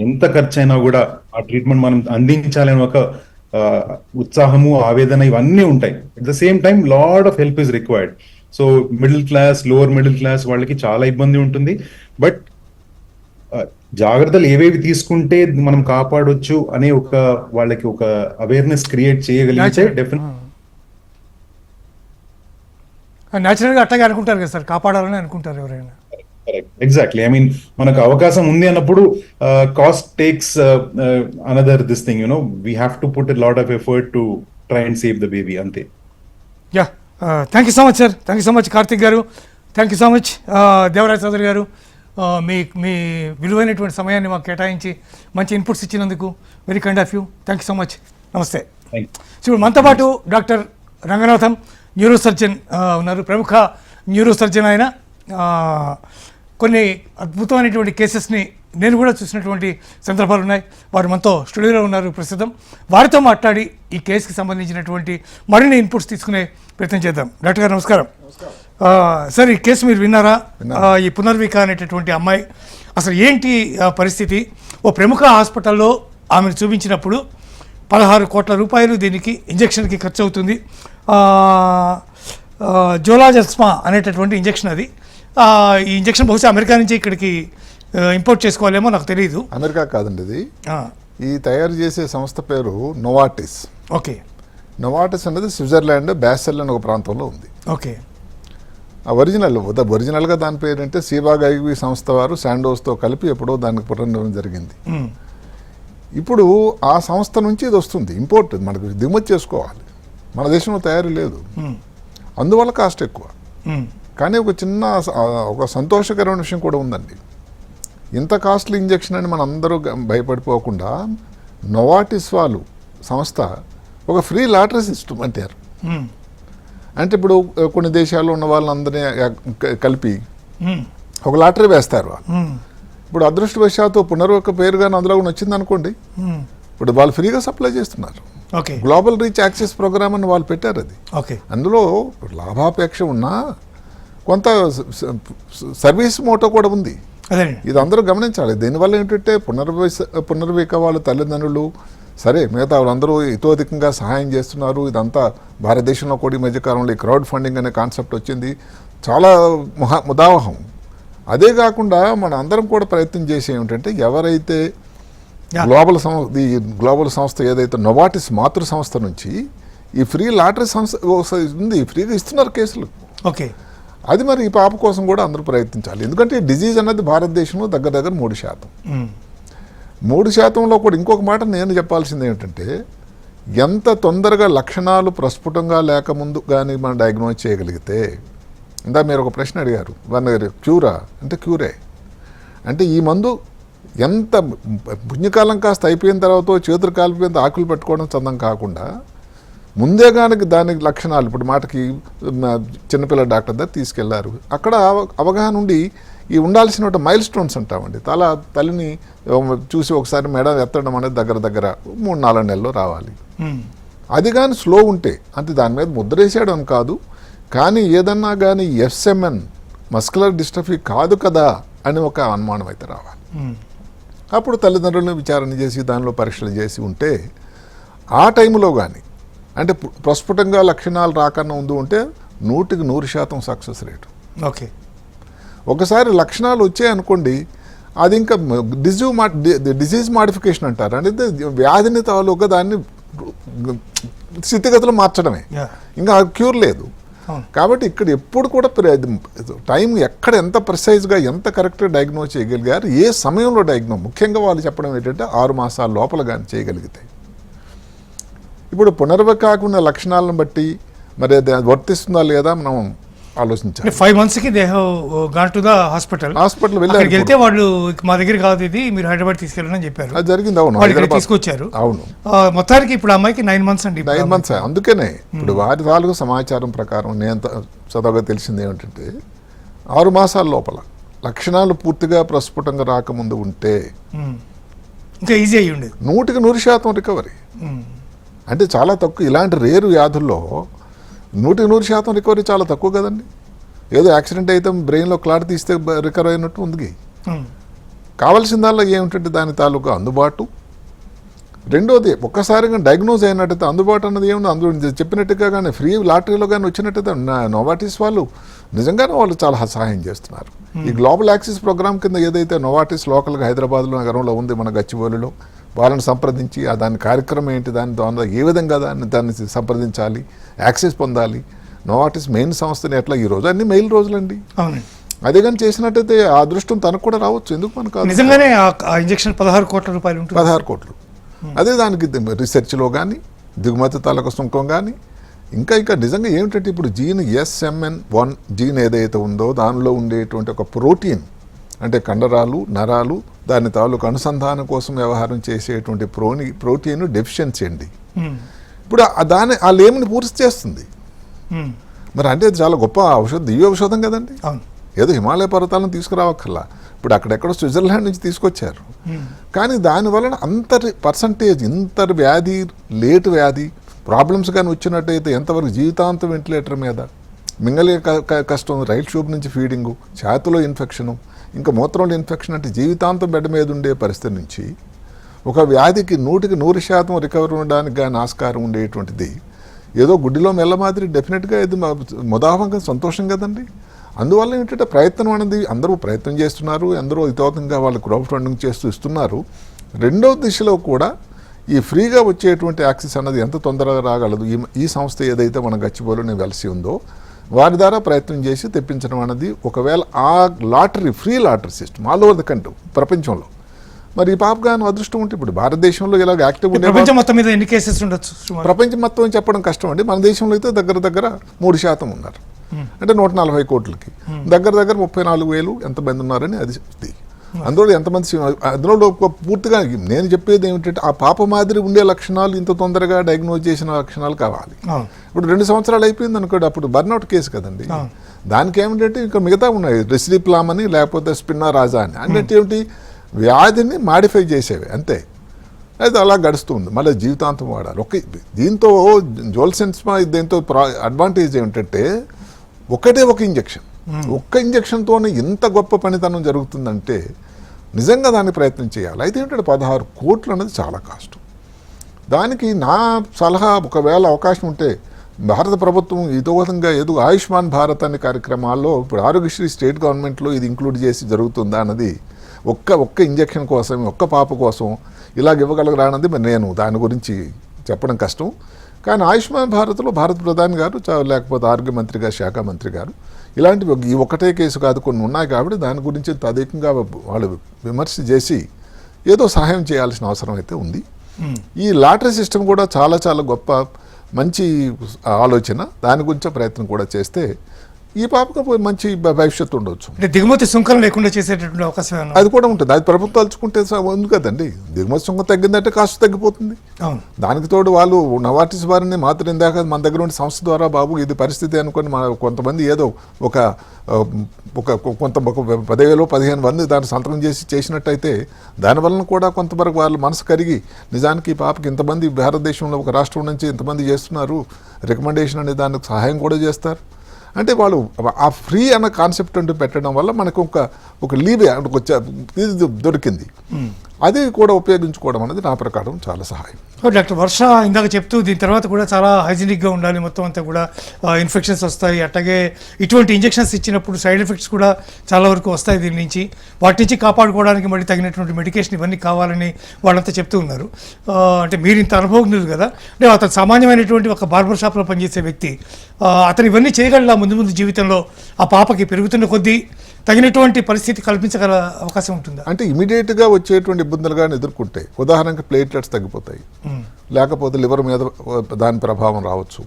ఎంత ఖర్చు అయినా కూడా ఆ ట్రీట్మెంట్ మనం అందించాలని ఒక ఉత్సాహము, ఆవేదన ఇవన్నీ ఉంటాయి. At the same time lot of help is required. So middle class, lower middle class వాళ్ళకి చాలా ఇబ్బంది ఉంటుంది. బట్ జాగ్రత్తలు ఏవేవి తీసుకుంటే మనం కాపాడొచ్చు అనే వాళ్ళకి ఒక అవేర్నెస్ క్రియేట్ చేయగలిగితే డెఫినెట్ న్యాచురల్గా అట్లాగే అనుకుంటారు కదా సార్, కాపాడాలని అనుకుంటారు ఎవరైనా. ఎగ్జాక్ట్లీ. ఐ మీన్ మనకు అవకాశం ఉంది అన్నప్పుడు cost takes another this thing, we have to put a lot of effort to try and save the baby, అంతే. Yeah, thank you so much sir, thank you so much Karthik garu, thank you so much Devaraj Chowdary garu. మీ విలువైనటువంటి సమయాన్ని మాకు కేటాయించి మంచి inputs ఇచ్చినందుకు very kind of you. Thank you so much. నమస్తే. ఇప్పుడు మనతో పాటు డాక్టర్ రంగనాథం న్యూరో సర్జన్ ఉన్నారు, ప్రముఖ న్యూరో సర్జన్ ఆయన. కొన్ని అద్భుతమైనటువంటి కేసెస్ని నేను కూడా చూసినటువంటి సందర్భాలు ఉన్నాయి. వారు మనతో స్టూడియోలో ఉన్నారు ప్రస్తుతం. వారితో మాట్లాడి ఈ కేసుకి సంబంధించినటువంటి మరిన్ని ఇన్పుట్స్ తీసుకునే ప్రయత్నం చేద్దాం. డాక్టర్ గారు నమస్కారం. సార్, ఈ కేసు మీరు విన్నారా? ఈ పునర్విక అనేటటువంటి అమ్మాయి అసలు ఏంటి పరిస్థితి? ఓ ప్రముఖ హాస్పిటల్లో ఆమెను చూపించినప్పుడు 16 కోట్ల రూపాయలు దీనికి ఇంజక్షన్కి ఖర్చు అవుతుంది. జోలాజస్మా అనేటటువంటి ఇంజక్షన్ అది. ఈ ఇంజక్షన్ బహుశా అమెరికా నుంచి ఇక్కడికి ఇంపోర్ట్ చేసుకోవాలేమో, నాకు తెలియదు. అమెరికా కాదండి ఇది. ఈ తయారు చేసే సంస్థ పేరు నోవార్టిస్. ఓకే. నోవార్టిస్ అనేది స్విట్జర్లాండ్ బాసెల్ అనే ఒక ప్రాంతంలో ఉంది. ఓకే. ఒరిజినల్గా దాని పేరంటే సీబాగ్ ఐవి సంస్థ వారు శాండోస్తో కలిపి ఎప్పుడో దానికి పునర్నిర్మాణం జరిగింది. ఇప్పుడు ఆ సంస్థ నుంచి ఇది వస్తుంది, ఇంపోర్ట్, మనకు దిగుమతి చేసుకోవాలి. మన దేశంలో తయారీ లేదు, అందువల్ల కాస్ట్ ఎక్కువ. కానీ ఒక సంతోషకరమైన విషయం కూడా ఉందండి. ఇంత కాస్ట్లీ ఇంజక్షన్ అని మన అందరూ భయపడిపోకుండా నోవార్టిస్ వాళ్ళు సంస్థ ఒక ఫ్రీ లాటరీ సిస్టమ్ అంటారు. అంటే ఇప్పుడు కొన్ని దేశాల్లో ఉన్న వాళ్ళందరినీ కలిపి ఒక లాటరీ వేస్తారు వాళ్ళు. ఇప్పుడు అదృష్టవశాత్తు పునర్విక పేరుగా అందులో వచ్చింది అనుకోండి, ఇప్పుడు వాళ్ళు ఫ్రీగా సప్లై చేస్తున్నారు. గ్లోబల్ రీచ్ యాక్సెస్ ప్రోగ్రామ్ అని వాళ్ళు పెట్టారు. అది అందులో లాభాపేక్ష ఉన్నా కొంత సర్వీస్ మోటో కూడా ఉంది. ఇది అందరూ గమనించాలి. దీనివల్ల ఏంటంటే పునర్విక వాళ్ళ తల్లిదండ్రులు సరే, మిగతా వాళ్ళందరూ ఇతోధికంగా సహాయం చేస్తున్నారు. ఇదంతా భారతదేశంలో కూడా ఈ మధ్యకాలంలో ఈ క్రౌడ్ ఫండింగ్ అనే కాన్సెప్ట్ వచ్చింది, చాలా ముదావహం. అదే కాకుండా మన అందరం కూడా ప్రయత్నం చేసే ఏమిటంటే, ఎవరైతే గ్లోబల్ సంస్థ ఏదైతే నోవార్టిస్ మాతృ సంస్థ నుంచి ఈ ఫ్రీ లాటరీ సంస్థ ఉంది, ఫ్రీగా ఇస్తున్నారు కేసులు. ఓకే. అది మరి ఈ పాప కోసం కూడా అందరూ ప్రయత్నించాలి. ఎందుకంటే ఈ డిజీజ్ అనేది భారతదేశంలో దగ్గర 3%. 3%లో కూడా ఇంకొక మాట నేను చెప్పాల్సింది ఏమిటంటే, ఎంత తొందరగా లక్షణాలు ప్రస్ఫుటంగా లేకముందు కానీ మనం డయాగ్నోజ్ చేయగలిగితే, ఇందా మీరు ఒక ప్రశ్న అడిగారు, క్యూరా అంటే క్యూరే అంటే ఈ మందు ఎంత పుణ్యకాలం కాస్త అయిపోయిన తర్వాత చేతులు కాలిపోయిన ఆకులు పెట్టుకోవడం చందం కాకుండా ముందే కానీ దానికి లక్షణాలు, ఇప్పుడు మాటకి చిన్నపిల్ల డాక్టర్ దగ్గర తీసుకెళ్లారు, అక్కడ అవగాహన ఉండి ఈ ఉండాల్సిన మైల్ స్టోన్స్ అంటామండి. తల్లిని చూసి ఒకసారి మెడ ఎత్తడం అనేది దగ్గర 3-4 నెలల్లో రావాలి. అది కానీ స్లో ఉంటే, అంటే దాని మీద ముద్రేసేయడం అని కాదు, కానీ ఏదన్నా కానీ ఎఫ్ఎంఎన్ మస్కులర్ డిస్ట్రఫీ కాదు కదా అని ఒక అనుమానం అయితే రావాలి. అప్పుడు తల్లిదండ్రులను విచారణ చేసి దానిలో పరీక్షలు చేసి ఉంటే ఆ టైంలో కానీ, అంటే ప్రస్ఫుటంగా లక్షణాలు రాకన్నా ఉంటే 100% సక్సెస్ రేటు. ఓకే. ఒకసారి లక్షణాలు వచ్చాయనుకోండి, అది ఇంకా డిజీజ్ మాడిఫికేషన్ అంటారు, అంటే వ్యాధిని తాలూకా దాన్ని స్థితిగతులు మార్చడమే, ఇంకా క్యూర్ లేదు. కాబట్టి ఇక్కడ ఎప్పుడు కూడా టైం ఎక్కడ ఎంత ప్రిసైజ్గా ఎంత కరెక్ట్గా డయాగ్నోజ్ చేయగలిగారు, ఏ సమయంలో ముఖ్యంగా వాళ్ళు చెప్పడం ఏంటంటే 6 మాసాల లోపల కానీ చేయగలిగితే. ఇప్పుడు పునర్వికాకున్న లక్షణాలను బట్టి మరి అది వర్తిస్తుందా లేదా మనం ఆలోచించాలి. 5 monthsకి they have gone to the hospital వెళ్తే వాళ్ళు మా దగ్గర కాదు, ఇది మీరు హైదరాబాద్ తీసుకెళ్ళని చెప్పారు. అది జరిగింది. అవును, తీసుకొచ్చారు. అవును. మొత్తానికి ఇప్పుడు అమ్మాయికి 9 months అండి. 9 months. అందుకనే ఇప్పుడు వారి తాలూకు సమాచారం ప్రకారం నేను చదవగా తెలిసింది ఏమిటంటే, 6 మాసాల లోపల లక్షణాలు పూర్తిగా ప్రస్ఫుటంగా రాకముందు ఉంటే ఇంకా ఈజీ అయ్యి ఉండేది. 100% రికవరీ. అంటే చాలా తక్కువ. ఇలాంటి రేరు వ్యాధుల్లో 100% రికవరీ చాలా తక్కువ కదండి. ఏదో యాక్సిడెంట్ అయితే బ్రెయిన్లో క్లాట్ తీస్తే రికవర్ అయినట్టు ఉంది. కావాల్సిన దానిలో ఏమిటంటే దాని తాలూకా అందుబాటు, రెండోది ఒక్కసారిగా డయాగ్నోజ్ అయినట్టయితే అందుబాటు అన్నది ఏముంది, అందులో చెప్పినట్టుగా కానీ ఫ్రీ లాటరీలో కానీ వచ్చినట్టయితే నోవాటిస్ వాళ్ళు నిజంగానే వాళ్ళు చాలా సహాయం చేస్తున్నారు. ఈ గ్లోబల్ యాక్సెస్ ప్రోగ్రామ్ కింద ఏదైతే నోవాటిస్ లోకల్గా హైదరాబాద్లో నగరంలో ఉంది, మన గచ్చిబౌలిలో, వాళ్ళని సంప్రదించి దాని కార్యక్రమం ఏంటి, దాని ఏ విధంగా దాన్ని సంప్రదించాలి, యాక్సెస్ పొందాలి, నోవాటిస్ మెయిన్ సంస్థని ఎట్లా, ఈ రోజు అన్ని మెయిల్ రోజులండి. అదే కానీ చేసినట్టయితే ఆ అదృష్టం తనకు కూడా రావచ్చు. ఎందుకు మనకు నిజంగానే ఆ ఇంజెక్షన్ 16 కోట్ల రూపాయలు ఉంటుంది. 16 కోట్లు. అదే దానికి రీసెర్చ్లో కానీ దిగుమతి తాలూకా సుంకం కానీ ఇంకా నిజంగా ఏమిటంటే ఇప్పుడు జీన్ SMN1 జీన్ ఏదైతే ఉందో దానిలో ఉండేటువంటి ఒక ప్రోటీన్, అంటే కండరాలు నరాలు దాని తాలూకు అనుసంధానం కోసం వ్యవహారం చేసేటువంటి ప్రోటీన్ డెఫిషియన్సీ అండి. ఇప్పుడు దాని ఆ లేముని పూర్తి చేస్తుంది. మరి అంటే అది చాలా గొప్ప ఔషధం, దివ్య ఔషధం కదండి. ఏదో హిమాలయ పర్వతాలను తీసుకురావక్కర్లా, ఇప్పుడు అక్కడెక్కడో స్విట్జర్లాండ్ నుంచి తీసుకొచ్చారు. కానీ దానివలన ఇంతర్ వ్యాధి, లేటు వ్యాధి ప్రాబ్లమ్స్ కానీ వచ్చినట్టయితే ఎంతవరకు జీవితాంతం వెంటిలేటర్ మీద, మింగలే కష్టం, రైట్ ట్యూబ్ నుంచి ఫీడింగు, ఛాతిలో ఇన్ఫెక్షను, ఇంకా మూత్రంలో ఇన్ఫెక్షన్, అంటే జీవితాంతం బెడ్ మీద ఉండే పరిస్థితి నుంచి ఒక వ్యాధికి 100% రికవర్ ఉండడానికి కానీ ఆస్కారం ఉండేటువంటిది ఏదో గుడ్డిలో మెల్ల మాదిరి డెఫినెట్గా ఇది ముదాహంగా సంతోషం కదండి. అందువల్ల ఏంటంటే ప్రయత్నం అనేది అందరూ ప్రయత్నం చేస్తున్నారు, అందరూ హితోతంగా వాళ్ళు క్రౌడ్ ఫండింగ్ చేస్తూ ఇస్తున్నారు. రెండో దిశలో కూడా ఈ ఫ్రీగా వచ్చేటువంటి యాక్సెస్ అన్నది ఎంత తొందరగా రాగలదు, ఈ సంస్థ ఏదైతే మన గచ్చిబౌలిలో వెలిసి ఉందో వారి ద్వారా ప్రయత్నం చేసి తెప్పించడం అన్నది, ఒకవేళ ఆ free lottery system all over the country ప్రపంచంలో, మరి ఈ పాపగాను అదృష్టం ఉంటే ఇప్పుడు భారతదేశంలో ఇలాగ యాక్టివ్ ఉండే ప్రపంచం మొత్తం మీద ఎన్ని కేసెస్ ఉండొచ్చు? ప్రపంచం మొత్తం చెప్పడం కష్టం అండి. మన దేశంలో అయితే దగ్గర 3% ఉన్నారు, అంటే 140 కోట్లకి దగ్గర 34,000 ఎంతమంది ఉన్నారని అది. అందులో ఎంతమంది, అందులో పూర్తిగా నేను చెప్పేది ఏమిటంటే ఆ పాప మాదిరి ఉండే లక్షణాలు ఇంత తొందరగా డయాగ్నోజ్ చేసిన లక్షణాలు కావాలి. ఇప్పుడు 2 సంవత్సరాలు అయిపోయింది అనుకోండి, అప్పుడు బర్న్అవుట్ కేసు కదండి. దానికి ఏమిటంటే ఇంకా మిగతా ఉన్నాయి, రెసిడిప్లామ్ అని, లేకపోతే స్పిన్నారాజా అని, అంటే ఏమిటి వ్యాధిని మాడిఫై చేసేవి అంతే. అయితే అలా గడుస్తుంది, మళ్ళీ జీవితాంతం వాడాలి. దీంతో జోల్సెన్స్మా దీంతో అడ్వాంటేజ్ ఏమిటంటే ఒకటే ఒక ఇంజెక్షన్, ఒక్క ఇంజెక్షన్తోనే ఇంత గొప్ప పనితనం జరుగుతుందంటే నిజంగా దాన్ని ప్రయత్నం చేయాలి. అయితే ఏంటంటే 16 కోట్లు అనేది చాలా కాస్ట్. దానికి నా సలహా, ఒకవేళ అవకాశం ఉంటే భారత ప్రభుత్వం ఇదో విధంగా ఏదో ఆయుష్మాన్ భారత్ అనే కార్యక్రమాల్లో ఇప్పుడు ఆరోగ్యశ్రీ స్టేట్ గవర్నమెంట్లో ఇది ఇంక్లూడ్ చేసి జరుగుతుందా అన్నది, ఒక్క ఇంజెక్షన్ కోసం, ఒక్క పాప కోసం ఇలాగ ఇవ్వగలగరా అన్నది మరి నేను దాని గురించి చెప్పడం కష్టం. కానీ ఆయుష్మాన్ భారత్లో భారత ప్రధాని గారు, లేకపోతే ఆరోగ్య మంత్రి గారు, శాఖ మంత్రి గారు ఇలాంటివి ఈ ఒకటే కేసు కాదు కొన్ని ఉన్నాయి కాబట్టి దాని గురించి తదేకంగా వాళ్ళు విమర్శ చేసి ఏదో సహాయం చేయాల్సిన అవసరం అయితే ఉంది. ఈ లాటరీ సిస్టమ్ కూడా చాలా గొప్ప మంచి ఆలోచన, దాని గురించి ప్రయత్నం కూడా చేస్తే ఈ పాపకు మంచి భవిష్యత్తు ఉండవచ్చు. అంటే దిగుమతి సుంకం లేకుండా చేసేటటువంటి అవకాశం అది కూడా ఉంటుంది. అది ప్రభుత్వం తలుచుకుంటే ఉంది కదండి. దిగుమతి సుంకం తగ్గిందంటే కాస్ట్ తగ్గిపోతుంది. దానికి తోడు వాళ్ళు నవాటిస్ వారిని మాత్రం ఇందాక మన దగ్గర ఉండే సంస్థ ద్వారా బాబు ఇది పరిస్థితి అనుకొని కొంతమంది ఏదో ఒక 10,000 15 మంది దాన్ని సంతకం చేసినట్టయితే దానివల్ల కూడా కొంతవరకు వాళ్ళ మనసు కరిగి నిజానికి ఈ పాపకి ఇంతమంది భారతదేశంలో ఒక రాష్ట్రం నుంచి ఇంతమంది చేస్తున్నారు రికమెండేషన్ అనే దానికి సహాయం కూడా చేస్తారు. అంటే వాళ్ళు ఆ ఫ్రీ అన్న కాన్సెప్ట్ అంటూ పెట్టడం వల్ల మనకు ఒక లీవే ఇది దొరికింది. అది కూడా ఉపయోగించుకోవడం అనేది నా ప్రకారం చాలా సహాయం. డాక్టర్ వర్ష ఇందాక చెప్తూ దీని తర్వాత కూడా చాలా హైజీనిక్గా ఉండాలి, మొత్తం అంతా కూడా ఇన్ఫెక్షన్స్ వస్తాయి, అట్లాగే ఇటువంటి ఇంజెక్షన్స్ ఇచ్చినప్పుడు సైడ్ ఎఫెక్ట్స్ కూడా చాలా వరకు వస్తాయి దీని నుంచి, వాటి నుంచి కాపాడుకోవడానికి మళ్ళీ తగినటువంటి మెడికేషన్ ఇవన్నీ కావాలని వాళ్ళంతా చెప్తూ ఉన్నారు. అంటే మీరు ఇంత అనుభవజ్ఞులు కదా, అంటే అతను సామాన్యమైనటువంటి ఒక బార్బర్ షాప్లో పనిచేసే వ్యక్తి, అతను ఇవన్నీ చేయగలరా ముందు జీవితంలో? ఆ పాపకి పెరుగుతున్న కొద్దీ తగినటువంటి పరిస్థితి కల్పించగల అవకాశం ఉంటుందా? అంటే ఇమీడియట్గా వచ్చేటువంటి ఇబ్బందులు కానీ ఎదుర్కొంటే, ఉదాహరణకి ప్లేట్లెట్స్ తగ్గిపోతాయి, లేకపోతే లివర్ మీద దాని ప్రభావం రావచ్చు.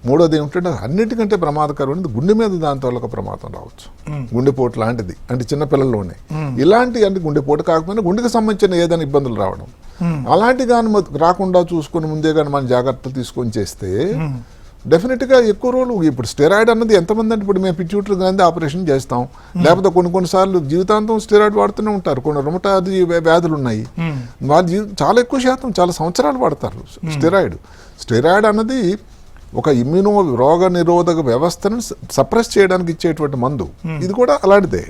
మూడోది ఏమిటంటే అన్నిటికంటే ప్రమాదకరమైనది గుండె మీద దాని ఒక ప్రమాదం రావచ్చు, గుండెపోటు లాంటిది. అంటే చిన్నపిల్లల్లోనే ఇలాంటి, అంటే గుండెపోటు కాకపోయినా గుండెకి సంబంధించిన ఏదైనా ఇబ్బందులు రావడం, అలాంటి కానీ రాకుండా చూసుకొని ముందే కానీ మనం జాగ్రత్తలు తీసుకొని చేస్తే డెఫినెట్గా ఎక్కువ రోజులు. ఇప్పుడు స్టెరాయిడ్ అన్నది ఎంతమంది అంటే ఇప్పుడు మేము పిట్యూటరీ గ్రంథి ఆపరేషన్ చేస్తాం, లేకపోతే కొన్నిసార్లు జీవితాంతం స్టెరాయిడ్ వాడుతూనే ఉంటారు. కొన్ని రుమటాది వ్యాధులు ఉన్నాయి, వాళ్ళు చాలా ఎక్కువ శాతం చాలా సంవత్సరాలు వాడతారు స్టెరాయిడ్ అన్నది ఒక ఇమ్యూనో రోగ నిరోధక వ్యవస్థను సప్రెస్ చేయడానికి ఇచ్చేటువంటి మందు. ఇది కూడా అలాంటిదే.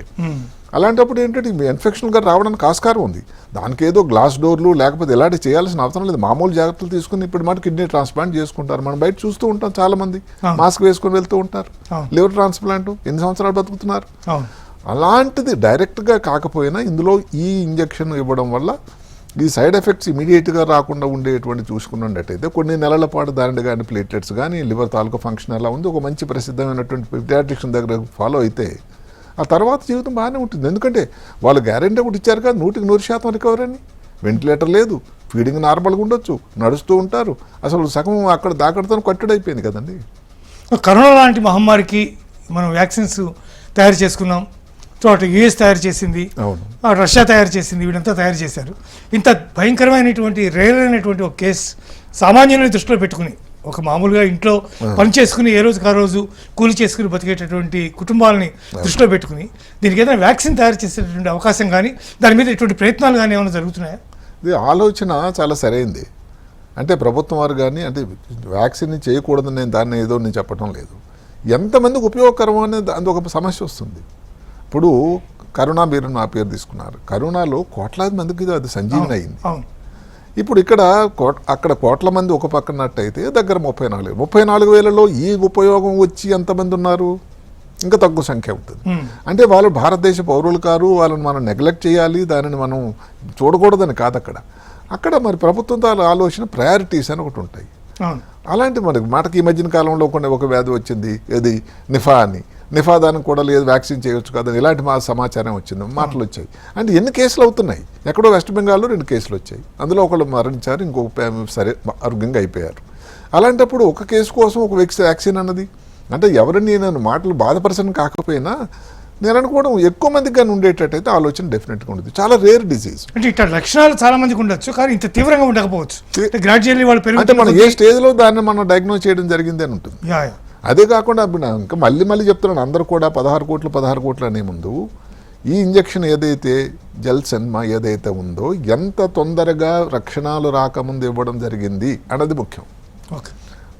అలాంటప్పుడు ఏంటంటే ఇన్ఫెక్షన్గా రావడానికి ఆస్కారం ఉంది. దానికి ఏదో గ్లాస్ డోర్లు లేకపోతే ఇలాంటివి చేయాల్సిన అవసరం లేదు. మామూలు జాగ్రత్తలు తీసుకుని ఇప్పుడు మాట కిడ్నీ ట్రాన్స్ప్లాంట్ చేసుకుంటారు. మనం బయట చూస్తూ ఉంటాం, చాలామంది మాస్క్ వేసుకొని వెళ్తూ ఉంటారు. లివర్ ట్రాన్స్ప్లాంట్ ఎన్ని సంవత్సరాలు బతుకుతున్నారు. అలాంటిది డైరెక్ట్గా కాకపోయినా ఇందులో ఈ ఇంజెక్షన్ ఇవ్వడం వల్ల ఈ సైడ్ ఎఫెక్ట్స్ ఇమీడియట్గా రాకుండా ఉండేటువంటి చూసుకున్నట్టయితే కొన్ని నెలల పాటు దాని కానీ ప్లేట్లెట్స్ కానీ లివర్ తాలూకా ఫంక్షన్ ఎలా ఉంది ఒక మంచి ప్రసిద్ధమైనటువంటి పీడియాట్రిషియన్ దగ్గర ఫాలో అయితే ఆ తర్వాత జీవితం బాగానే ఉంటుంది. ఎందుకంటే వాళ్ళు గ్యారెంటీ ఒకటి ఇచ్చారు కదా 100% రికవరీ అని. వెంటిలేటర్ లేదు, ఫీడింగ్ నార్మల్గా ఉండొచ్చు, నడుస్తూ ఉంటారు. అసలు సగం అక్కడ దాకడతో కట్టడైపోయింది కదండి. కరోనా లాంటి మహమ్మారికి మనం వ్యాక్సిన్స్ తయారు చేసుకున్నాం. అటు యుఎస్ తయారు చేసింది, రష్యా తయారు చేసింది, వీడంతా తయారు చేశారు. ఇంత భయంకరమైనటువంటి రేర్ అయినటువంటి ఒక కేసు సామాన్యులను దృష్టిలో పెట్టుకుని ఒక మామూలుగా ఇంట్లో పని చేసుకుని ఏ రోజుకి ఆ రోజు కూలి చేసుకుని బతికేటటువంటి కుటుంబాలని దృష్టిలో పెట్టుకుని దీనికి ఏదైనా వ్యాక్సిన్ తయారు చేసేటటువంటి అవకాశం కానీ దాని మీద ఎటువంటి ప్రయత్నాలు కానీ ఏమైనా జరుగుతున్నాయా? ఇది ఆలోచన చాలా సరైంది. అంటే ప్రభుత్వం వారు కానీ అంటే వ్యాక్సిన్ చేయకూడదని దాన్ని ఏదో నేను చెప్పడం లేదు. ఎంతమందికి ఉపయోగకరం అనేది అందుకు ఒక సమస్య వస్తుంది. ఇప్పుడు కరోనా మీరు నా పేరు తీసుకున్నారు. కరోనాలో కోట్లాది మందికి అది సంజీవని అయింది. ఇప్పుడు ఇక్కడ అక్కడ కోట్ల మంది ఒక పక్కనట్టయితే దగ్గర 34,000లో ఈ ఉపయోగం వచ్చి ఎంతమంది ఉన్నారు? ఇంకా తక్కువ సంఖ్య అవుతుంది. అంటే వాళ్ళు భారతదేశ పౌరులు కారు, వాళ్ళని మనం నెగ్లెక్ట్ చేయాలి, దానిని మనం చూడకూడదని కాదు. అక్కడ మరి ప్రభుత్వంతో ఆలోచన ప్రయారిటీస్ అని ఒకటి ఉంటాయి. అలాంటి మనకి ఈ మధ్యన కాలంలో ఒక వ్యాధి వచ్చింది, ఏది నిఫా అని. నిఫా దానికి కూడా లేదు, వ్యాక్సిన్ చేయవచ్చు కదా, ఇలాంటి సమాచారం వచ్చింది, మాటలు వచ్చాయి. అంటే ఎన్ని కేసులు అవుతున్నాయి? ఎక్కడో వెస్ట్ బెంగాల్లో 2 కేసులు వచ్చాయి, అందులో ఒకళ్ళు మరణించారు, ఇంకొక సరే ఆరోగ్యంగా అయిపోయారు. అలాంటప్పుడు ఒక కేసు కోసం ఒక వ్యాక్సిన్ అన్నది అంటే ఎవరిని నేను మాటలు బాధపరచని కాకపోయినా నేను అనుకోవడం ఎక్కువ మందికి కానీ ఉండేటట్టయితే ఆలోచన డెఫినెట్గా ఉండదు. చాలా రేర్ డిసీజ్. అంటే ఇట్లా లక్షణాలు చాలా మందికి ఉండొచ్చు, కానీ ఇంత తీవ్రంగా ఉండకపోవచ్చు. గ్రాడ్యువల్లీ వాళ్ళు అంటే మనం ఏ స్టేజ్లో దాన్ని మనం డయాగ్నోస్ చేయడం జరిగింది అని ఉంటుంది. అదే కాకుండా ఇంకా మళ్ళీ చెప్తున్నాను, అందరూ కూడా 16 కోట్లు అనే ముందు ఈ ఇంజెక్షన్ ఏదైతే జెల్సెన్మా ఏదైతే ఉందో ఎంత తొందరగా లక్షణాలు రాకముందు ఇవ్వడం జరిగింది అన్నది ముఖ్యం.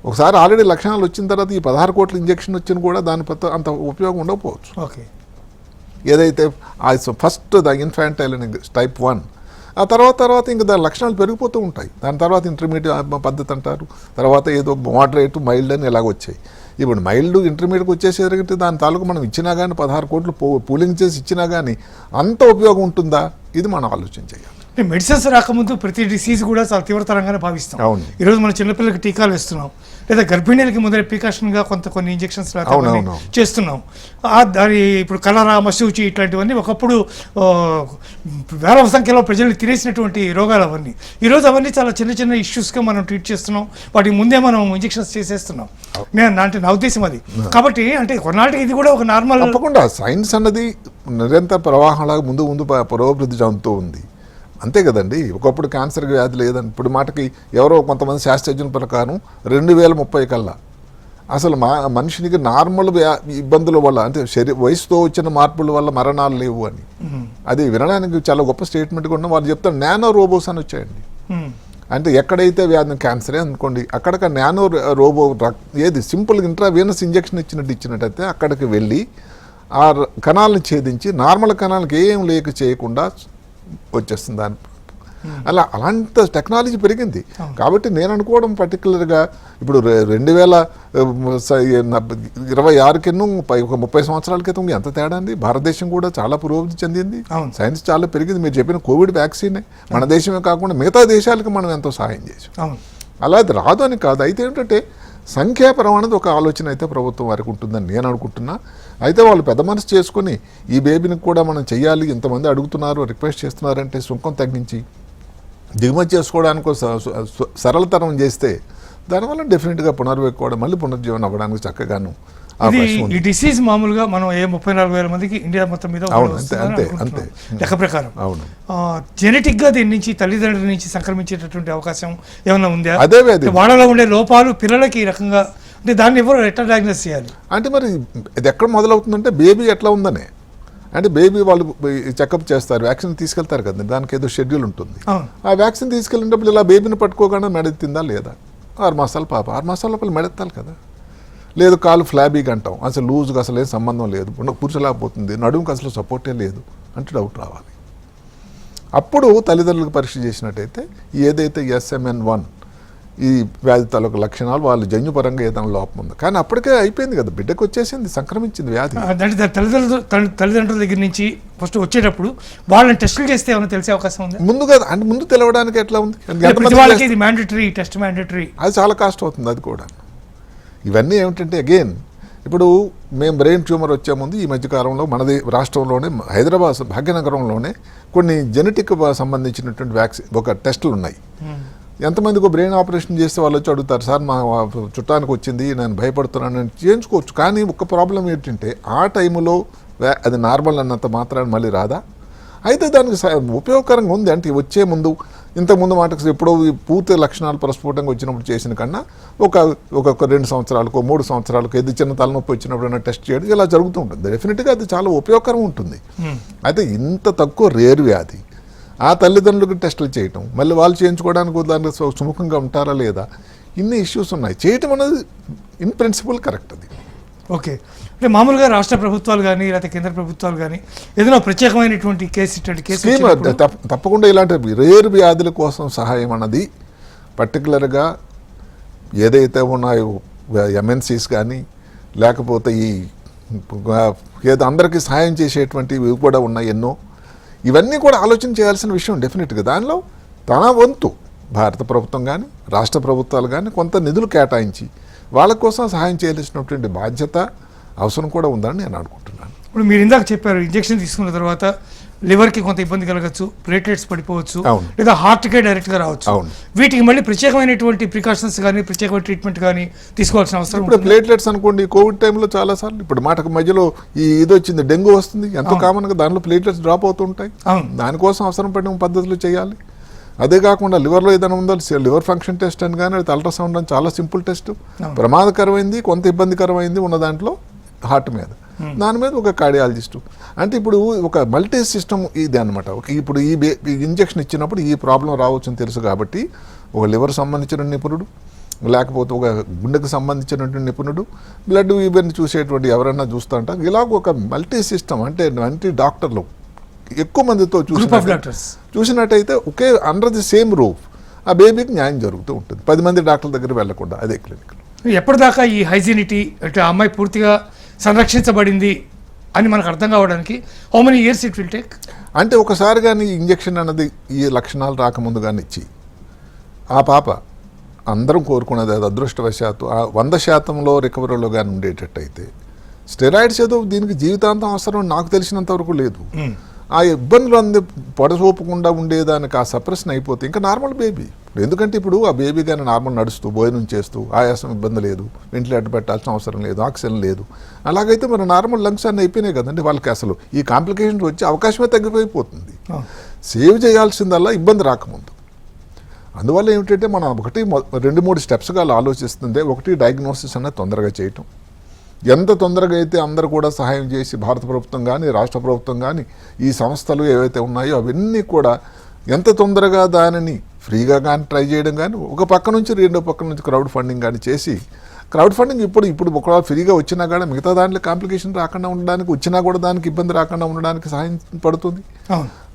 ఒకసారి ఆల్రెడీ లక్షణాలు వచ్చిన తర్వాత ఈ 16 కోట్ల ఇంజెక్షన్ వచ్చిన కూడా దాని అంత ఉపయోగం ఉండకపోవచ్చు. ఏదైతే ఫస్ట్ ద ఇన్ఫాంటైల్ టైప్ 1 ఆ తర్వాత ఇంకా దాని లక్షణాలు పెరిగిపోతూ ఉంటాయి. దాని తర్వాత ఇంటర్మీడియట్ పద్ధతి అంటారు, తర్వాత ఏదో మోడరేట్ మైల్డ్ అని ఇలాగ వచ్చాయి. ఇప్పుడు మైల్డ్ ఇంటర్మీడియట్కి వచ్చేసరికి దాని తాలూకు మనం ఇచ్చినా కానీ 16 కోట్లు పూలింగ్ చేసి ఇచ్చినా కానీ అంత ఉపయోగం ఉంటుందా? ఇది మనం ఆలోచన చేయాలి. మెడిసిన్స్ రాకముందు ప్రతి డిసీజ్ కూడా చాలా తీవ్రతరంగానే భావిస్తాం. ఈరోజు మన చిన్నపిల్లలకి టీకాలు వేస్తున్నాం, లేదా గర్భిణీలకి ముందర ప్రికాషన్గా కొన్ని ఇంజెక్షన్స్ చేస్తున్నాం. దాని ఇప్పుడు కలరా, మసూచి ఇట్లాంటివన్నీ ఒకప్పుడు వేల సంఖ్యలో ప్రజల్ని తినేసినటువంటి రోగాలు అవన్నీ. ఈరోజు అవన్నీ చాలా చిన్న ఇష్యూస్గా మనం ట్రీట్ చేస్తున్నాం, వాటికి ముందే మనం ఇంజెక్షన్స్ చేసేస్తున్నాం. అంటే నా ఉద్దేశం అది. కాబట్టి అంటే కొన్నాటికి ఇది కూడా ఒక నార్మల్. తప్పకుండా సైన్స్ అన్నది నిరంతర ప్రవాహంలాగా ముందు పురోభివృద్ధి చెందుతూ ఉంది, అంతే కదండి. ఒకప్పుడు క్యాన్సర్ వ్యాధి లేదని ఇప్పుడు మాటకి ఎవరో కొంతమంది శాస్త్రజ్ఞుల ప్రకారం 2030 కల్లా అసలు మనిషినికి నార్మల్ ఇబ్బందుల వల్ల అంటే వయసుతో వచ్చిన మార్పుల వల్ల మరణాలు లేవు అని. అది వినడానికి చాలా గొప్ప స్టేట్మెంట్ కూడా వాళ్ళు చెప్తారు. నానో రోబోస్ అని వచ్చాయండి. అంటే ఎక్కడైతే వ్యాధి క్యాన్సరే అనుకోండి, అక్కడికి నానో రోబో ఏది సింపుల్ ఇంట్రావీనస్ ఇంజెక్షన్ ఇచ్చినట్టయితే అక్కడికి వెళ్ళి ఆ కణాలను ఛేదించి నార్మల్ కణాలకు ఏం లేక చేయకుండా వచ్చేస్తుంది. దాని అలాంటి టెక్నాలజీ పెరిగింది. కాబట్టి నేను అనుకోవడం పర్టికులర్గా ఇప్పుడు 2026 కింద 30 సంవత్సరాల క్రితం ఎంత తేడా అండి. భారతదేశం కూడా చాలా పురోభివృద్ధి చెందింది, సైన్స్ చాలా పెరిగింది. మీరు చెప్పిన కోవిడ్ వ్యాక్సినే మన దేశమే కాకుండా మిగతా దేశాలకు మనం ఎంతో సహాయం చేసాం. అలా అది రాదు అని కాదు. అయితే ఏంటంటే సంఖ్యాపరమైనది ఒక ఆలోచన అయితే ప్రభుత్వం వారికి ఉంటుందని నేను అనుకుంటున్నా. అయితే వాళ్ళు పెద్ద మనసు చేసుకుని ఈ బేబీని కూడా మనం చెయ్యాలి, ఇంతమంది అడుగుతున్నారు, రిక్వెస్ట్ చేస్తున్నారంటే సుంకం తగ్గించి దిగుమతి చేసుకోవడానికి సరళతరం చేస్తే దానివల్ల డెఫినెట్గా పునర్వేసుకోవడం మళ్ళీ పునర్జీవనం అవ్వడానికి చక్కగాను. ఈ డిసీజ్ మామూలుగా మనం 34,000 మందికి ఇండియా మొత్తం మీద అంతే లెక్క ప్రకారం జెనెటిక్ గా దీని నుంచి తల్లిదండ్రుల నుంచి సంక్రమించేటటువంటి అవకాశం ఏమైనా ఉందా? అదే వాళ్ళలో ఉండే లోపాలు పిల్లలకి ఈ రకంగా అంటే దాన్ని ఎవరు ఎట్లా డయాగ్నోస్ చేయాలి? అంటే మరి ఇది ఎక్కడ మొదలవుతుందంటే బేబీ ఎట్లా ఉందనే. అంటే బేబీ వాళ్ళు చెకప్ చేస్తారు, వ్యాక్సిన్ తీసుకెళ్తారు కదా, దానికి ఏదో షెడ్యూల్ ఉంటుంది. ఆ వ్యాక్సిన్ తీసుకెళ్ళినప్పుడు ఇలా బేబీని పట్టుకోగానే మెడెత్తిందా లేదా, 6 మాసాల పాప 6 మాసాల లోపల మెడెత్తాలి కదా. లేదు కాలు ఫ్లాబీగా అంటాం, అసలు లూజ్గా అసలు ఏం సంబంధం లేదు, కూర్చోలేకపోతుంది, నడుముకి అసలు సపోర్టే లేదు, అంటే డౌట్ రావాలి. అప్పుడు తల్లిదండ్రులకు పరీక్ష చేసినట్టయితే ఏదైతే SMN1 ఈ వ్యాధి తాలూకు లక్షణాలు వాళ్ళు జన్యుపరంగా ఏదైనా లోపం ఉంది, కానీ అప్పటికే అయిపోయింది కదా, బిడ్డకు వచ్చేసింది, సంక్రమించింది వ్యాధి. అంటే తల్లిదండ్రుల దగ్గర నుంచి ఫస్ట్ వచ్చేటప్పుడు వాళ్ళని టెస్టులు చేస్తే ఏమైనా తెలిసే అవకాశం ఉంది? ముందుగా అంటే ముందు తెలవడానికి ఎట్లా ఉంది, ప్రతి వాళ్ళకి ఇది మ్యాండేటరీ, టెస్ట్ మ్యాండేటరీ, అది చాలా కాస్ట్ అవుతుంది. అది కూడా ఇవన్నీ ఏమిటంటే అగైన్ ఇప్పుడు మేము బ్రెయిన్ ట్యూమర్ వచ్చే ముందు ఈ మధ్యకాలంలో మనది రాష్ట్రంలోనే హైదరాబాద్ భాగ్యనగరంలోనే కొన్ని జెనెటిక్ సంబంధించినటువంటి ఒక టెస్టులు ఉన్నాయి. ఎంతమందికి బ్రెయిన్ ఆపరేషన్ చేస్తే వాళ్ళు వచ్చి అడుగుతారు, సార్ మా చుట్టానికి వచ్చింది నేను భయపడుతున్నాను అని చేయించుకోవచ్చు. కానీ ఒక ప్రాబ్లం ఏంటంటే ఆ టైంలో అది నార్మల్ అన్నంత మాత్రాన్ని మళ్ళీ రాదా, అయితే దానికి ఉపయోగకరంగా ఉంది. అంటే వచ్చే ముందు ఇంతకుముందు మాటకు ఎప్పుడో పూర్తి లక్షణాలు ప్రస్ఫుటంగా వచ్చినప్పుడు చేసిన కన్నా ఒక 2 సంవత్సరాలకు 3 సంవత్సరాలకు ఏది చిన్న తలనొప్పి వచ్చినప్పుడు టెస్ట్ చేయడం ఇలా జరుగుతూ ఉంటుంది. డెఫినెట్గా అది చాలా ఉపయోగకరం ఉంటుంది. అయితే ఇంత తక్కువ రేర్ వ్యాధి ఆ తల్లిదండ్రులకు టెస్టులు చేయటం, మళ్ళీ వాళ్ళు చేయించుకోవడానికి దానికి సుముఖంగా ఉంటారా లేదా, ఇన్ని ఇష్యూస్ ఉన్నాయి. చేయటం అనేది ఇన్ ప్రిన్సిపల్ కరెక్ట్. అది ఓకే. అంటే మామూలుగా రాష్ట్ర ప్రభుత్వాలు కానీ లేకపోతే కేంద్ర ప్రభుత్వాలు కానీ ఏదైనా ప్రత్యేకమైనటువంటి కేసు తప్పకుండా ఇలాంటి రేర్ వ్యాధుల కోసం సహాయం అన్నది పర్టికులర్గా ఏదైతే ఉన్నాయో MNCs కానీ లేకపోతే ఈ ఏదో అందరికీ సహాయం చేసేటువంటివి కూడా ఉన్నాయి ఎన్నో, ఇవన్నీ కూడా ఆలోచన చేయాల్సిన విషయం డెఫినెట్గా. దానిలో తన వంతు భారత ప్రభుత్వం కానీ రాష్ట్ర ప్రభుత్వాలు కానీ కొంత నిధులు కేటాయించి వాళ్ళ కోసం సహాయం చేయాల్సినటువంటి బాధ్యత అవసరం కూడా ఉందని నేను అనుకుంటున్నాను. ఇప్పుడు మీరు ఇందాక చెప్పారు ఇంజెక్షన్ తీసుకున్న తర్వాత లివర్కి కొంత ఇబ్బంది కలగచ్చు, ప్లేట్లెట్స్ పడిపోవచ్చు, లేదా హార్ట్కే డైరెక్ట్గా రావచ్చు. వీటికి మళ్ళీ ప్రత్యేకమైనటువంటి ప్రికాషన్స్ కానీ ప్రత్యేకమైన ట్రీట్మెంట్ కానీ తీసుకోవాల్సిన అవసరం. ఇప్పుడు ప్లేట్లెట్స్ అనుకోండి, కోవిడ్ టైంలో చాలాసార్లు ఇప్పుడు మాటకు మధ్యలో ఇది వచ్చింది, డెంగ్యూ వస్తుంది, ఎంతో కామన్గా దానిలో ప్లేట్లెట్స్ డ్రాప్ అవుతుంటాయి. దానికోసం అవసరం పడిన పద్ధతులు చేయాలి. అదే కాకుండా లివర్లో ఏదైనా ఉందో లివర్ ఫంక్షన్ టెస్ట్ అని కానీ అల్ట్రాసౌండ్ అని చాలా సింపుల్ టెస్ట్, ప్రమాదకరమైంది కొంత ఇబ్బందికరమైంది ఉన్న దాంట్లో హార్ట్ మీద, దాని మీద ఒక కార్డియాలజిస్టు. అంటే ఇప్పుడు ఒక మల్టీ సిస్టమ్ ఇది అనమాట. ఇప్పుడు ఈ ఇంజెక్షన్ ఇచ్చినప్పుడు ఈ ప్రాబ్లం రావచ్చు అని తెలుసు కాబట్టి ఒక లివర్ సంబంధించిన నిపుణుడు, లేకపోతే ఒక గుండెకు సంబంధించినటువంటి నిపుణుడు, బ్లడ్ ఇవన్నీ చూసేటువంటి ఎవరైనా చూస్తూ ఉంటారు. ఇలాగ ఒక మల్టీ సిస్టమ్ అంటే డాక్టర్లు ఎక్కువ మందితో చూసినట్టయితే ఒకే అండర్ ది సేమ్ రూఫ్ ఆ బేబీకి న్యాయం జరుగుతూ ఉంటుంది. 10 మంది డాక్టర్ల దగ్గర వెళ్లకుండా అదే క్లినిక్. ఎప్పటిదాకా ఈ హైజీనిటీ అంటే ఆ అమ్మాయి పూర్తిగా సంరక్షించబడింది అని మనకు అర్థం కావడానికి how many years it will take? అంటే ఒకసారి కానీ ఇంజెక్షన్ అన్నది ఈ లక్షణాలు రాకముందు కానీ ఇచ్చి ఆ పాప అందరం కోరుకున్నది అది అదృష్టవశాత్తు ఆ 100% రికవరీలో కానీ ఉండేటట్టయితే, స్టెరాయిడ్స్ ఏదో దీనికి జీవితాంతం అవసరం నాకు తెలిసినంత వరకు లేదు. ఆ ఇబ్బందులు పొడసోపకుండా ఉండేదానికి ఆ సప్రెషన్ అయిపోతే ఇంకా నార్మల్ బేబీ. ఎందుకంటే ఇప్పుడు ఆ బేబీ కానీ నార్మల్ నడుస్తూ భోజనం చేస్తూ ఆయాసం ఇబ్బంది లేదు, వెంటిలేటర్ పెట్టాల్సిన అవసరం లేదు, ఆక్సిజన్ లేదు, అలాగైతే మరి నార్మల్ లంగ్స్ అన్నీ అయిపోయినాయి కదండి. వాళ్ళకి అసలు ఈ కాంప్లికేషన్స్ వచ్చే అవకాశమే తగ్గిపోయిపోతుంది. సేవ్ చేయాల్సిందల్లా ఇబ్బంది రాకముందు. అందువల్ల ఏమిటంటే మనం 2-3 స్టెప్స్గా ఆలోచిస్తుంది. ఒకటి డయాగ్నోసిస్ అనేది తొందరగా చేయటం. ఎంత తొందరగా అయితే అందరూ కూడా సహాయం చేసి భారత ప్రభుత్వం కానీ రాష్ట్ర ప్రభుత్వం కానీ ఈ సంస్థలు ఏవైతే ఉన్నాయో అవన్నీ కూడా ఎంత తొందరగా దానిని ఫ్రీగా కానీ ట్రై చేయడం కానీ, ఒక పక్క నుంచి రెండో పక్క నుంచి క్రౌడ్ ఫండింగ్ కానీ చేసి, క్రౌడ్ ఫండింగ్ ఇప్పుడు ఒకవేళ ఫ్రీగా వచ్చినా కూడా మిగతా దాంట్లో కాంప్లికేషన్ రాకుండా ఉండడానికి, వచ్చినా కూడా దానికి ఇబ్బంది రాకుండా ఉండడానికి సహాయం పడుతుంది.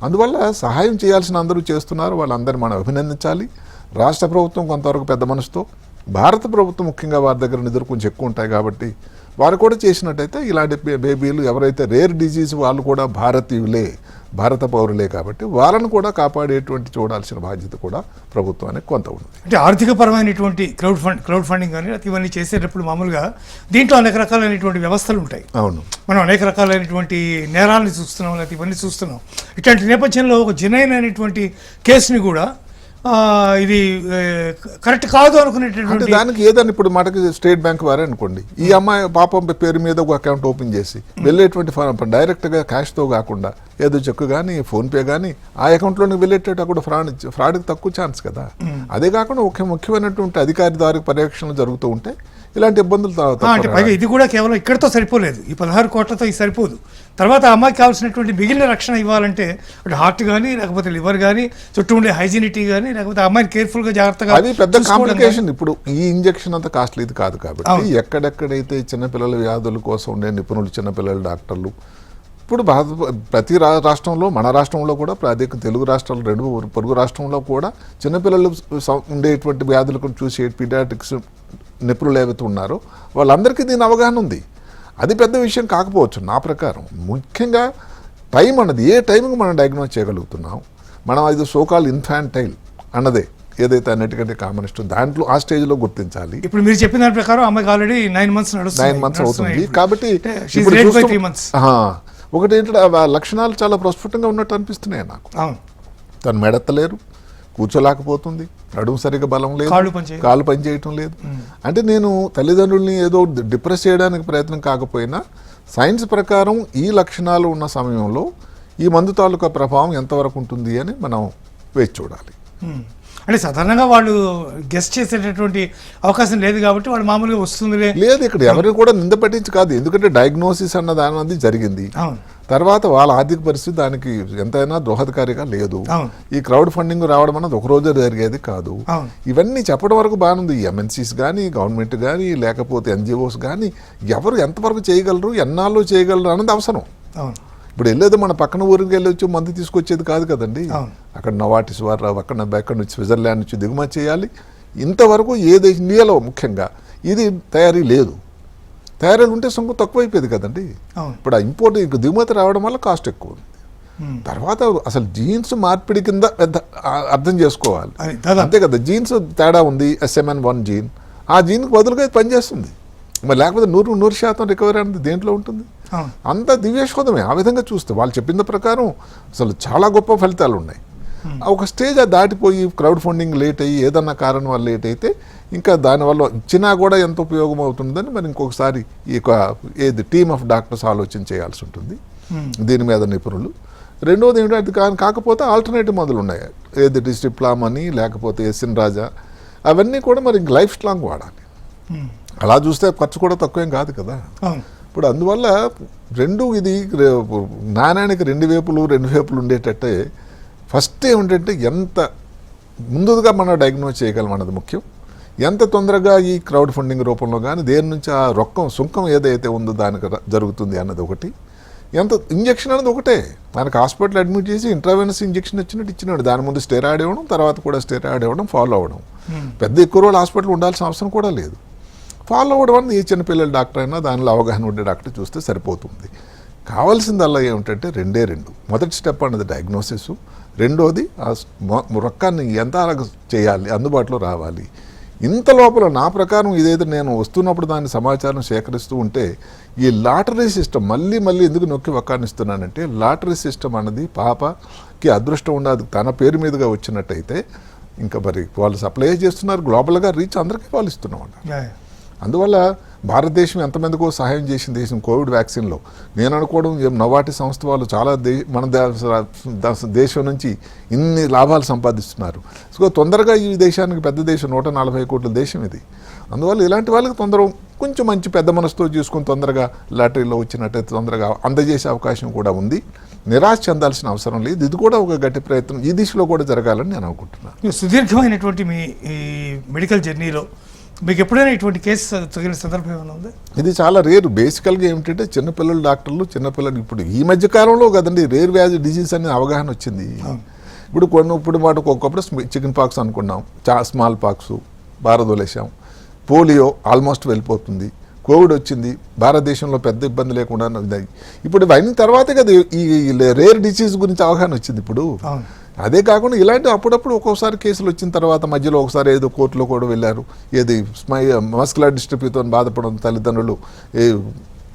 అందువల్ల సహాయం చేయాల్సిన అందరూ చేస్తున్నారు, వాళ్ళందరినీ మనం అభినందించాలి. రాష్ట్ర ప్రభుత్వం కొంతవరకు పెద్ద మనసుతో, భారత ప్రభుత్వం ముఖ్యంగా వారి దగ్గర నిధులు కొంచెం ఎక్కువ ఉంటాయి కాబట్టి వారు కూడా చేసినట్టయితే ఇలాంటి బేబీలు ఎవరైతే రేర్ డిజీజ్ వాళ్ళు కూడా భారతీయులే, భారత పౌరులే కాబట్టి వాళ్ళను కూడా కాపాడేటువంటి చూడాల్సిన బాధ్యత కూడా ప్రభుత్వానికి కొంత ఉంది. అంటే ఆర్థికపరమైనటువంటి క్రౌడ్ ఫండింగ్ కానీ ఇవన్నీ చేసేటప్పుడు మామూలుగా దీంట్లో అనేక రకాలైనటువంటి వ్యవస్థలు ఉంటాయి. అవును, మనం అనేక రకాలైనటువంటి నేరాలను చూస్తున్నాం, లేకపోతే ఇవన్నీ చూస్తున్నాం. ఇట్లాంటి నేపథ్యంలో ఒక జెన్యున్ అయినటువంటి కేసుని కూడా ఇది కరెక్ట్ కాదు అనుకునేటటువంటి దానికి ఏదైనా ఇప్పుడు మనకి స్టేట్ బ్యాంక్ వారే అనుకోండి, ఈ అమ్మాయి పాపం పేరు మీద ఒక అకౌంట్ ఓపెన్ చేసి వెళ్ళేటువంటి డైరెక్ట్గా క్యాష్తో కాకుండా ఏదో చెక్ కానీ ఫోన్పే కానీ ఆ అకౌంట్లోకి వెళ్ళేటట్టు అక్కడ ఫ్రాడ్కి తక్కువ ఛాన్స్ కదా. అదే కాకుండా ముఖ్యమైనటువంటి అధికారి ద్వారా పర్యవేక్షణలు జరుగుతూ ఉంటే ఇలాంటి ఇబ్బందులు అంటే పైగా ఇది కూడా కేవలం ఇక్కడతో సరిపోలేదు, ఈ 16 కోట్లతో ఇది సరిపోదు. తర్వాత అమ్మాయికి కావాల్సినటువంటి మిగిలిన రక్షణ ఇవ్వాలంటే అటు హార్ట్ కానీ లేకపోతే లివర్ కానీ చుట్టూ ఉండే హైజీనిటీ కానీ లేకపోతే అమ్మాయిని కేర్ఫుల్గా జాగ్రత్తగా, అది పెద్ద కాంప్లికేషన్. ఇప్పుడు ఈ ఇంజెక్షన్ అంత కాస్ట్లీ ఇది కాదు కాబట్టి ఎక్కడెక్కడైతే చిన్నపిల్లల వ్యాధుల కోసం ఉండే నిపుణులు, చిన్నపిల్లల డాక్టర్లు ఇప్పుడు ప్రతి రాష్ట్రంలో, మన రాష్ట్రంలో కూడా, ప్రతి తెలుగు రాష్ట్రాలు, 2 పొరుగు రాష్ట్రంలో కూడా చిన్నపిల్లలు ఉండేటువంటి వ్యాధులకు చూసే పీడియాట్రిక్స్ నిపుణులు ఏవైతే ఉన్నారో వాళ్ళందరికీ దీని అవగాహన ఉంది. అది పెద్ద విషయం కాకపోవచ్చు నా ప్రకారం. ముఖ్యంగా టైం అన్నది, ఏ టైంకి మనం డయాగ్నోస్ చేయగలుగుతున్నాం, మనం అది సోకాల్ ఇన్ఫాంటైల్ అన్నదే ఏదైతే అన్నిటికంటే కామనెస్ట్ దాంట్లో ఆ స్టేజ్లో గుర్తించాలి. ఇప్పుడు మీరు చెప్పిన దాని ప్రకారం అమ్మాయికి ఆల్రెడీ 9 months 9 months అవుతుంది. కాబట్టి She's ఇప్పుడు late by చూస్తూ- 3 months. ఒకటి ఏంటంటే ఆ లక్షణాలు చాలా ప్రస్ఫుటంగా ఉన్నట్టు అనిపిస్తున్నాయి నాకు. అవును, తను మెడెత్తలేరు, కూర్చోలేకపోతుంది, నడుము సరిగ్గా బలం లేదు, కాళ్ళు పని చేయటం లేదు. అంటే నేను తల్లిదండ్రుల్ని ఏదో డిప్రెస్ చేయడానికి ప్రయత్నం కాకపోయినా సైన్స్ ప్రకారం ఈ లక్షణాలు ఉన్న సమయంలో ఈ మందు తాలూకా ప్రభావం ఎంతవరకు ఉంటుంది అని మనం వేచి చూడాలి. అంటే సాధారణంగా వాళ్ళు గెస్ట్ చేసేటటువంటి అవకాశం లేదు కాబట్టి వాళ్ళు మామూలుగా వస్తుంది లేదు. ఇక్కడ ఎవరిని కూడా నింద పట్టించి కాదు, ఎందుకంటే డయాగ్నోసిస్ అన్న దాని జరిగింది. తర్వాత వాళ్ళ ఆర్థిక పరిస్థితి దానికి ఎంతైనా దోహదకారిగా లేదు. ఈ క్రౌడ్ ఫండింగ్ రావడం అన్నది ఒక రోజు జరిగేది కాదు. ఇవన్నీ చెప్పడం వరకు బాగుంది. ఎంఎన్సీస్ కానీ, గవర్నమెంట్ కానీ, లేకపోతే ఎన్జిఓస్ కానీ ఎవరు ఎంతవరకు చేయగలరు, ఎన్నాళ్ళు చేయగలరు అన్నది అవసరం. ఇప్పుడు వెళ్ళేది మన పక్కన ఊరికి వెళ్ళొచ్చు మందు తీసుకొచ్చేది కాదు కదండి. అక్కడ నవాటిస్ వారు అక్కడ నుంచి స్విట్జర్లాండ్ నుంచి దిగుమతి చేయాలి. ఇంతవరకు ఇండియాలో ముఖ్యంగా ఇది తయారీ లేదు. తయారీలు ఉంటే సొంత తక్కువైపోయేది కదండి. ఇప్పుడు ఆ ఇంపోర్ట్ దిగుమతి రావడం వల్ల కాస్ట్ ఎక్కువ ఉంది. తర్వాత అసలు జీన్స్ మార్పిడి కింద అర్థం చేసుకోవాలి అంతే కదా. జీన్స్ తేడా ఉంది, SMN1 జీన్, ఆ జీన్కి బదులుగా ఇది పనిచేస్తుంది. మరి లేకపోతే 100% రికవరీ అనేది దేంట్లో ఉంటుంది? అంత దివ్యశోధమే. ఆ విధంగా చూస్తే వాళ్ళు చెప్పిన ప్రకారం అసలు చాలా గొప్ప ఫలితాలు ఉన్నాయి. ఒక స్టేజ్ దాటిపోయి క్రౌడ్ ఫండింగ్ లేట్ అయ్యి ఏదన్నా కారణం వల్ల లేట్ అయితే ఇంకా దానివల్ల ఇచ్చినా కూడా ఎంత ఉపయోగం అవుతుందని మరి ఇంకొకసారి ఏది టీమ్ ఆఫ్ డాక్టర్స్ ఆలోచన చేయాల్సి ఉంటుంది దీని మీద నిపుణులు. రెండోది ఏంటంటే కాకపోతే ఆల్టర్నేటివ్ మందులు ఉన్నాయి, ఏది డిస్ట్రిప్లామ్ అని, లేకపోతే ఎసిన్రాజా, అవన్నీ కూడా మరి ఇంక లైఫ్ లాంగ్ వాడాలి. అలా చూస్తే ఖర్చు కూడా తక్కువేం కాదు కదా. ఇప్పుడు అందువల్ల ఇది నాణ్యానికి 2 వైపులు ఉండేటట్టే ఫస్ట్ ఏమిటంటే ఎంత ముందుగా మనం డయాగ్నోస్ చేయగలం అన్నది ముఖ్యం. ఎంత తొందరగా ఈ క్రౌడ్ ఫండింగ్ రూపంలో కానీ దేని నుంచి ఆ సుంకం ఏదైతే ఉందో దానికి జరుగుతుంది అన్నది ఒకటి. ఎంత ఇంజక్షన్ అనేది ఒకటే, మనకు హాస్పిటల్ అడ్మిట్ చేసి ఇంట్రావెనస్ ఇంజక్షన్ ఇచ్చినాడు, దాని ముందు స్టెరాయిడ్ ఇవ్వడం, తర్వాత కూడా స్టెరాయిడ్ ఇవ్వడం, ఫాలో అవ్వడం. పెద్ద ఎక్కువ రోజులు హాస్పిటల్ ఉండాల్సిన అవసరం కూడా లేదు. ఫాలో అవ్వడం అనేది ఏ చిన్నపిల్లల డాక్టర్ అయినా దానిలో అవగాహన ఉండే డాక్టర్ చూస్తే సరిపోతుంది. కావాల్సిందల్లా ఏమిటంటే 2 మొదటి స్టెప్ అన్నది డయాగ్నోసిస్, రెండోది ఆ రొక్కాన్ని ఎంత చేయాలి, అందుబాటులో రావాలి. ఇంత లోపల నా ప్రకారం ఇదైతే నేను వస్తున్నప్పుడు దాని సమాచారం సేకరిస్తూ ఉంటే ఈ లాటరీ సిస్టమ్ మళ్ళీ ఎందుకు నొక్కి వక్కానిస్తున్నానంటే లాటరీ సిస్టమ్ అన్నది పాపకి అదృష్టం ఉండదు తన పేరు మీదుగా వచ్చినట్టయితే ఇంకా మరి వాళ్ళు సప్లై చేస్తున్నారు, గ్లోబల్గా రీచ్ అందరికీ వాళ్ళు ఇస్తున్నాం అన్నారు. అందువల్ల భారతదేశం ఎంతమందికో సహాయం చేసిన దేశం కోవిడ్ వ్యాక్సిన్లో. నేను అనుకోవడం నవాటి సంస్థ వాళ్ళు చాలా మన దేశం నుంచి ఇన్ని లాభాలు సంపాదిస్తున్నారు. సో తొందరగా ఈ దేశానికి పెద్ద దేశం 140 కోట్ల దేశం ఇది. అందువల్ల ఇలాంటి వాళ్ళకి కొంచెం మంచి పెద్ద మనసుతో చూసుకొని తొందరగా లాటరీలో వచ్చినట్టయితే తొందరగా అందజేసే అవకాశం కూడా ఉంది. నిరాశ చెందాల్సిన అవసరం లేదు. ఇది కూడా ఒక గట్టి ప్రయత్నం ఈ దిశలో కూడా జరగాలని నేను అనుకుంటున్నాను. సుదీర్ఘమైనటువంటి మీ ఈ మెడికల్ జర్నీలో మీకు ఎప్పుడైనా ఇటువంటి కేసు తగిన సందర్భం ఏమైనా ఉందా? ఇది చాలా రేరు. బేసికల్గా ఏమిటంటే చిన్నపిల్లల డాక్టర్లు ఇప్పుడు ఈ మధ్య కాలంలో కదండి రేర్ వ్యాధి డిజీజ్ అనే అవగాహన వచ్చింది. ఇప్పుడు వాటికి ఒకప్పుడు చికెన్ పాక్స్ అనుకున్నాం, స్మాల్ పాక్స్ భారతదేశం, పోలియో ఆల్మోస్ట్ వెళ్ళిపోతుంది, కోవిడ్ వచ్చింది, భారతదేశంలో పెద్ద ఇబ్బంది లేకుండా ఇప్పుడు అయిన తర్వాతే కదా ఈ రేర్ డిసీజ్ గురించి అవగాహన వచ్చింది. ఇప్పుడు అదే కాకుండా ఇలాంటి అప్పుడప్పుడు ఒక్కోసారి కేసులు వచ్చిన తర్వాత మధ్యలో ఒకసారి ఏదో కోర్టులో కూడా వెళ్ళారు, ఏది మస్కులర్ డిస్ట్రఫీతో బాధపడిన తల్లిదండ్రులు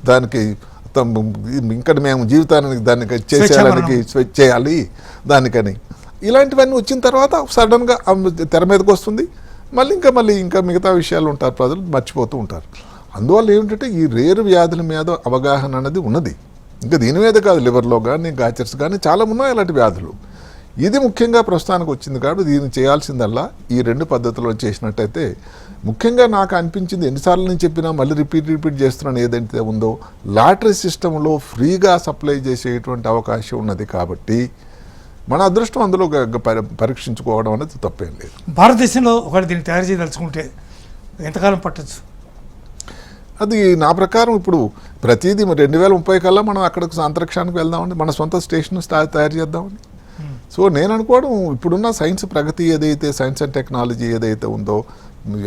దానికి ఇంకా మేము జీవితానికి దానికి చేయాలి దానికని ఇలాంటివన్నీ వచ్చిన తర్వాత సడన్గా తెర మీదకి వస్తుంది. మళ్ళీ ఇంకా మిగతా విషయాలు ఉంటారు, ప్రజలు మర్చిపోతూ ఉంటారు. అందువల్ల ఏమిటంటే ఈ రేరు వ్యాధుల మీద అవగాహన అనేది ఉన్నది. ఇంకా దీని మీద కాదు, లివర్లో కానీ గాచర్స్ కానీ చాలా ఉన్నాయి అలాంటి వ్యాధులు. ఇది ముఖ్యంగా ప్రస్తుతానికి వచ్చింది కాబట్టి దీన్ని చేయాల్సిందల్లా ఈ 2 పద్ధతుల్లో చేసినట్టయితే ముఖ్యంగా నాకు అనిపించింది, ఎన్నిసార్లు నేను చెప్పినా మళ్ళీ రిపీట్ చేస్తున్నాను, ఏదైతే ఉందో లాటరీ సిస్టంలో ఫ్రీగా సప్లై చేసేటువంటి అవకాశం ఉన్నది కాబట్టి మన అదృష్టం అందులో పరీక్షించుకోవడం అనేది తప్పేం లేదు. భారతదేశంలో ఒకటి దీన్ని తయారు చేయదలుచుకుంటే ఎంతకాలం పట్టచ్చు? అది నా ప్రకారం ఇప్పుడు ప్రతిదీ 2030 కల్లా మనం అక్కడికి అంతరిక్షానికి వెళ్దామని, మన సొంత స్టేషన్ తయారు చేద్దామని. సో నేను అనుకోవడం ఇప్పుడున్న సైన్స్ ప్రగతి ఏదైతే, సైన్స్ అండ్ టెక్నాలజీ ఏదైతే ఉందో,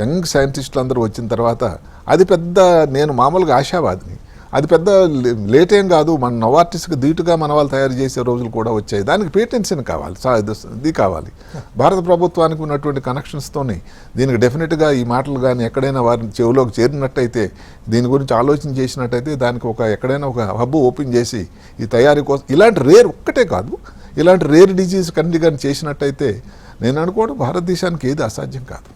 యంగ్ సైంటిస్టులు అందరూ వచ్చిన తర్వాత అది పెద్ద, నేను మామూలుగా ఆశావాదిని, అది పెద్ద లేట్ ఏం కాదు. మన నవార్టిస్ట్కి ధీటుగా మన వాళ్ళు తయారు చేసే రోజులు కూడా వచ్చాయి. దానికి పేటెంట్స్ కావాలి, ఇది కావాలి. భారత ప్రభుత్వానికి ఉన్నటువంటి కనెక్షన్స్తోని దీనికి డెఫినెట్గా ఈ మాటలు కానీ ఎక్కడైనా వారిని చెవులోకి చేరినట్టయితే, దీని గురించి ఆలోచన చేసినట్టయితే, దానికి ఎక్కడైనా ఒక హబ్ ఓపెన్ చేసి ఈ తయారీ కోసం, ఇలాంటి రేర్ ఒక్కటే కాదు, ఇలాంటి రేర్ డిజీజ్ కంటి కానీ చేసినట్టయితే నేను అనుకోవడం భారతదేశానికి ఏది అసాధ్యం కాదు.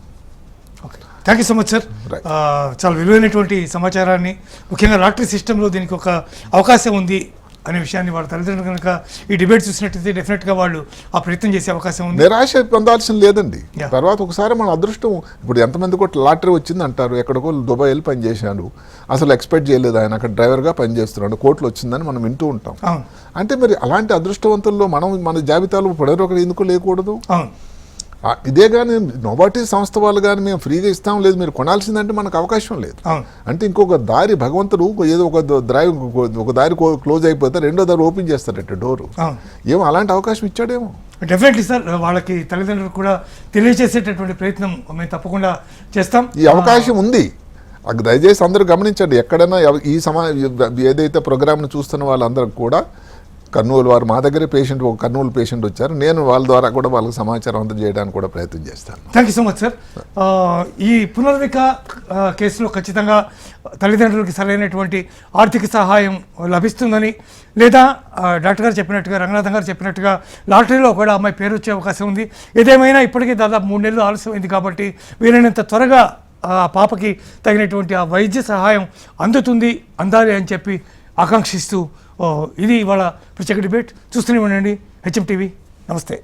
Okay, thank you so much sir. Right. చాలా విలువైనటువంటి సమాచారాన్ని, ముఖ్యంగా లాటరీ సిస్టంలో దీనికి ఒక అవకాశం ఉంది అనే విషయాన్ని వాళ్ళ తల్లిదండ్రులు కనుక ఈ డిబేట్ చూసినట్టయితే డెఫినెట్గా వాళ్ళు ఆ ప్రయత్నం చేసే అవకాశం ఉంది. నిరాశ పొందాల్సిన లేదండి. Yeah. తర్వాత ఒకసారి మన అదృష్టం, ఇప్పుడు ఎంతమంది కూడా లాటరీ వచ్చింది అంటారు, ఎక్కడికో దుబాయ్ వెళ్ళి పనిచేశాడు, అసలు ఎక్స్పెక్ట్ చేయలేదు, ఆయన అక్కడ డ్రైవర్గా పనిచేస్తున్నాడు, కోట్లు వచ్చిందని మనం వింటూ ఉంటాం. అవును అంటే మరి అలాంటి అదృష్టవంతుల్లో మన జాబితాలో ఒకరు ఎందుకు లేకూడదు? అవును, ఇదే కానీ నోబార్టీ సంస్థ వాళ్ళు కానీ మేము ఫ్రీగా ఇస్తాం లేదు, మీరు కొనాల్సిందంటే మనకు అవకాశం లేదు. అవును. అంటే ఇంకొక దారి భగవంతుడు ఏదో ఒక దారి క్లోజ్ అయిపోతే రెండో దారి ఓపెన్ చేస్తారట డోరు. అవును, ఏమో అలాంటి అవకాశం ఇచ్చాడేమో. డెఫినెట్లీ సార్, వాళ్ళకి తల్లిదండ్రులకు కూడా తెలియజేసేటటువంటి ప్రయత్నం మేము తప్పకుండా చేస్తాం. ఈ అవకాశం ఉంది. దయచేసి అందరూ గమనించండి, ఎక్కడైనా ఈ ఏదైతే ప్రోగ్రామ్ను చూస్తున్న వాళ్ళందరూ కూడా, కర్నూలు వారు మా దగ్గరే పేషెంట్, ఒక కర్నూలు పేషెంట్ వచ్చారు, నేను వాళ్ళ ద్వారా కూడా వాళ్ళకి సమాచారం అందజేయడానికి కూడా ప్రయత్నం చేస్తాను. Thank you so much sir. ఈ పునర్విక కేసులో ఖచ్చితంగా తల్లిదండ్రులకి సరైనటువంటి ఆర్థిక సహాయం లభిస్తుందని, లేదా డాక్టర్ గారు చెప్పినట్టుగా, రంగనాథన్ గారు చెప్పినట్టుగా లాటరీలో కూడా అమ్మాయి పేరు వచ్చే అవకాశం ఉంది. ఏదేమైనా ఇప్పటికీ దాదాపు 3 నెలలు ఆలస్యమైంది కాబట్టి వీలైనంత త్వరగా ఆ పాపకి తగినటువంటి ఆ వైద్య సహాయం అందాలి అని చెప్పి ఆకాంక్షిస్తూ ఇది ఇవాళ ప్రత్యేక డిబేట్. చూస్తూనే ఉండండి HM TV. నమస్తే.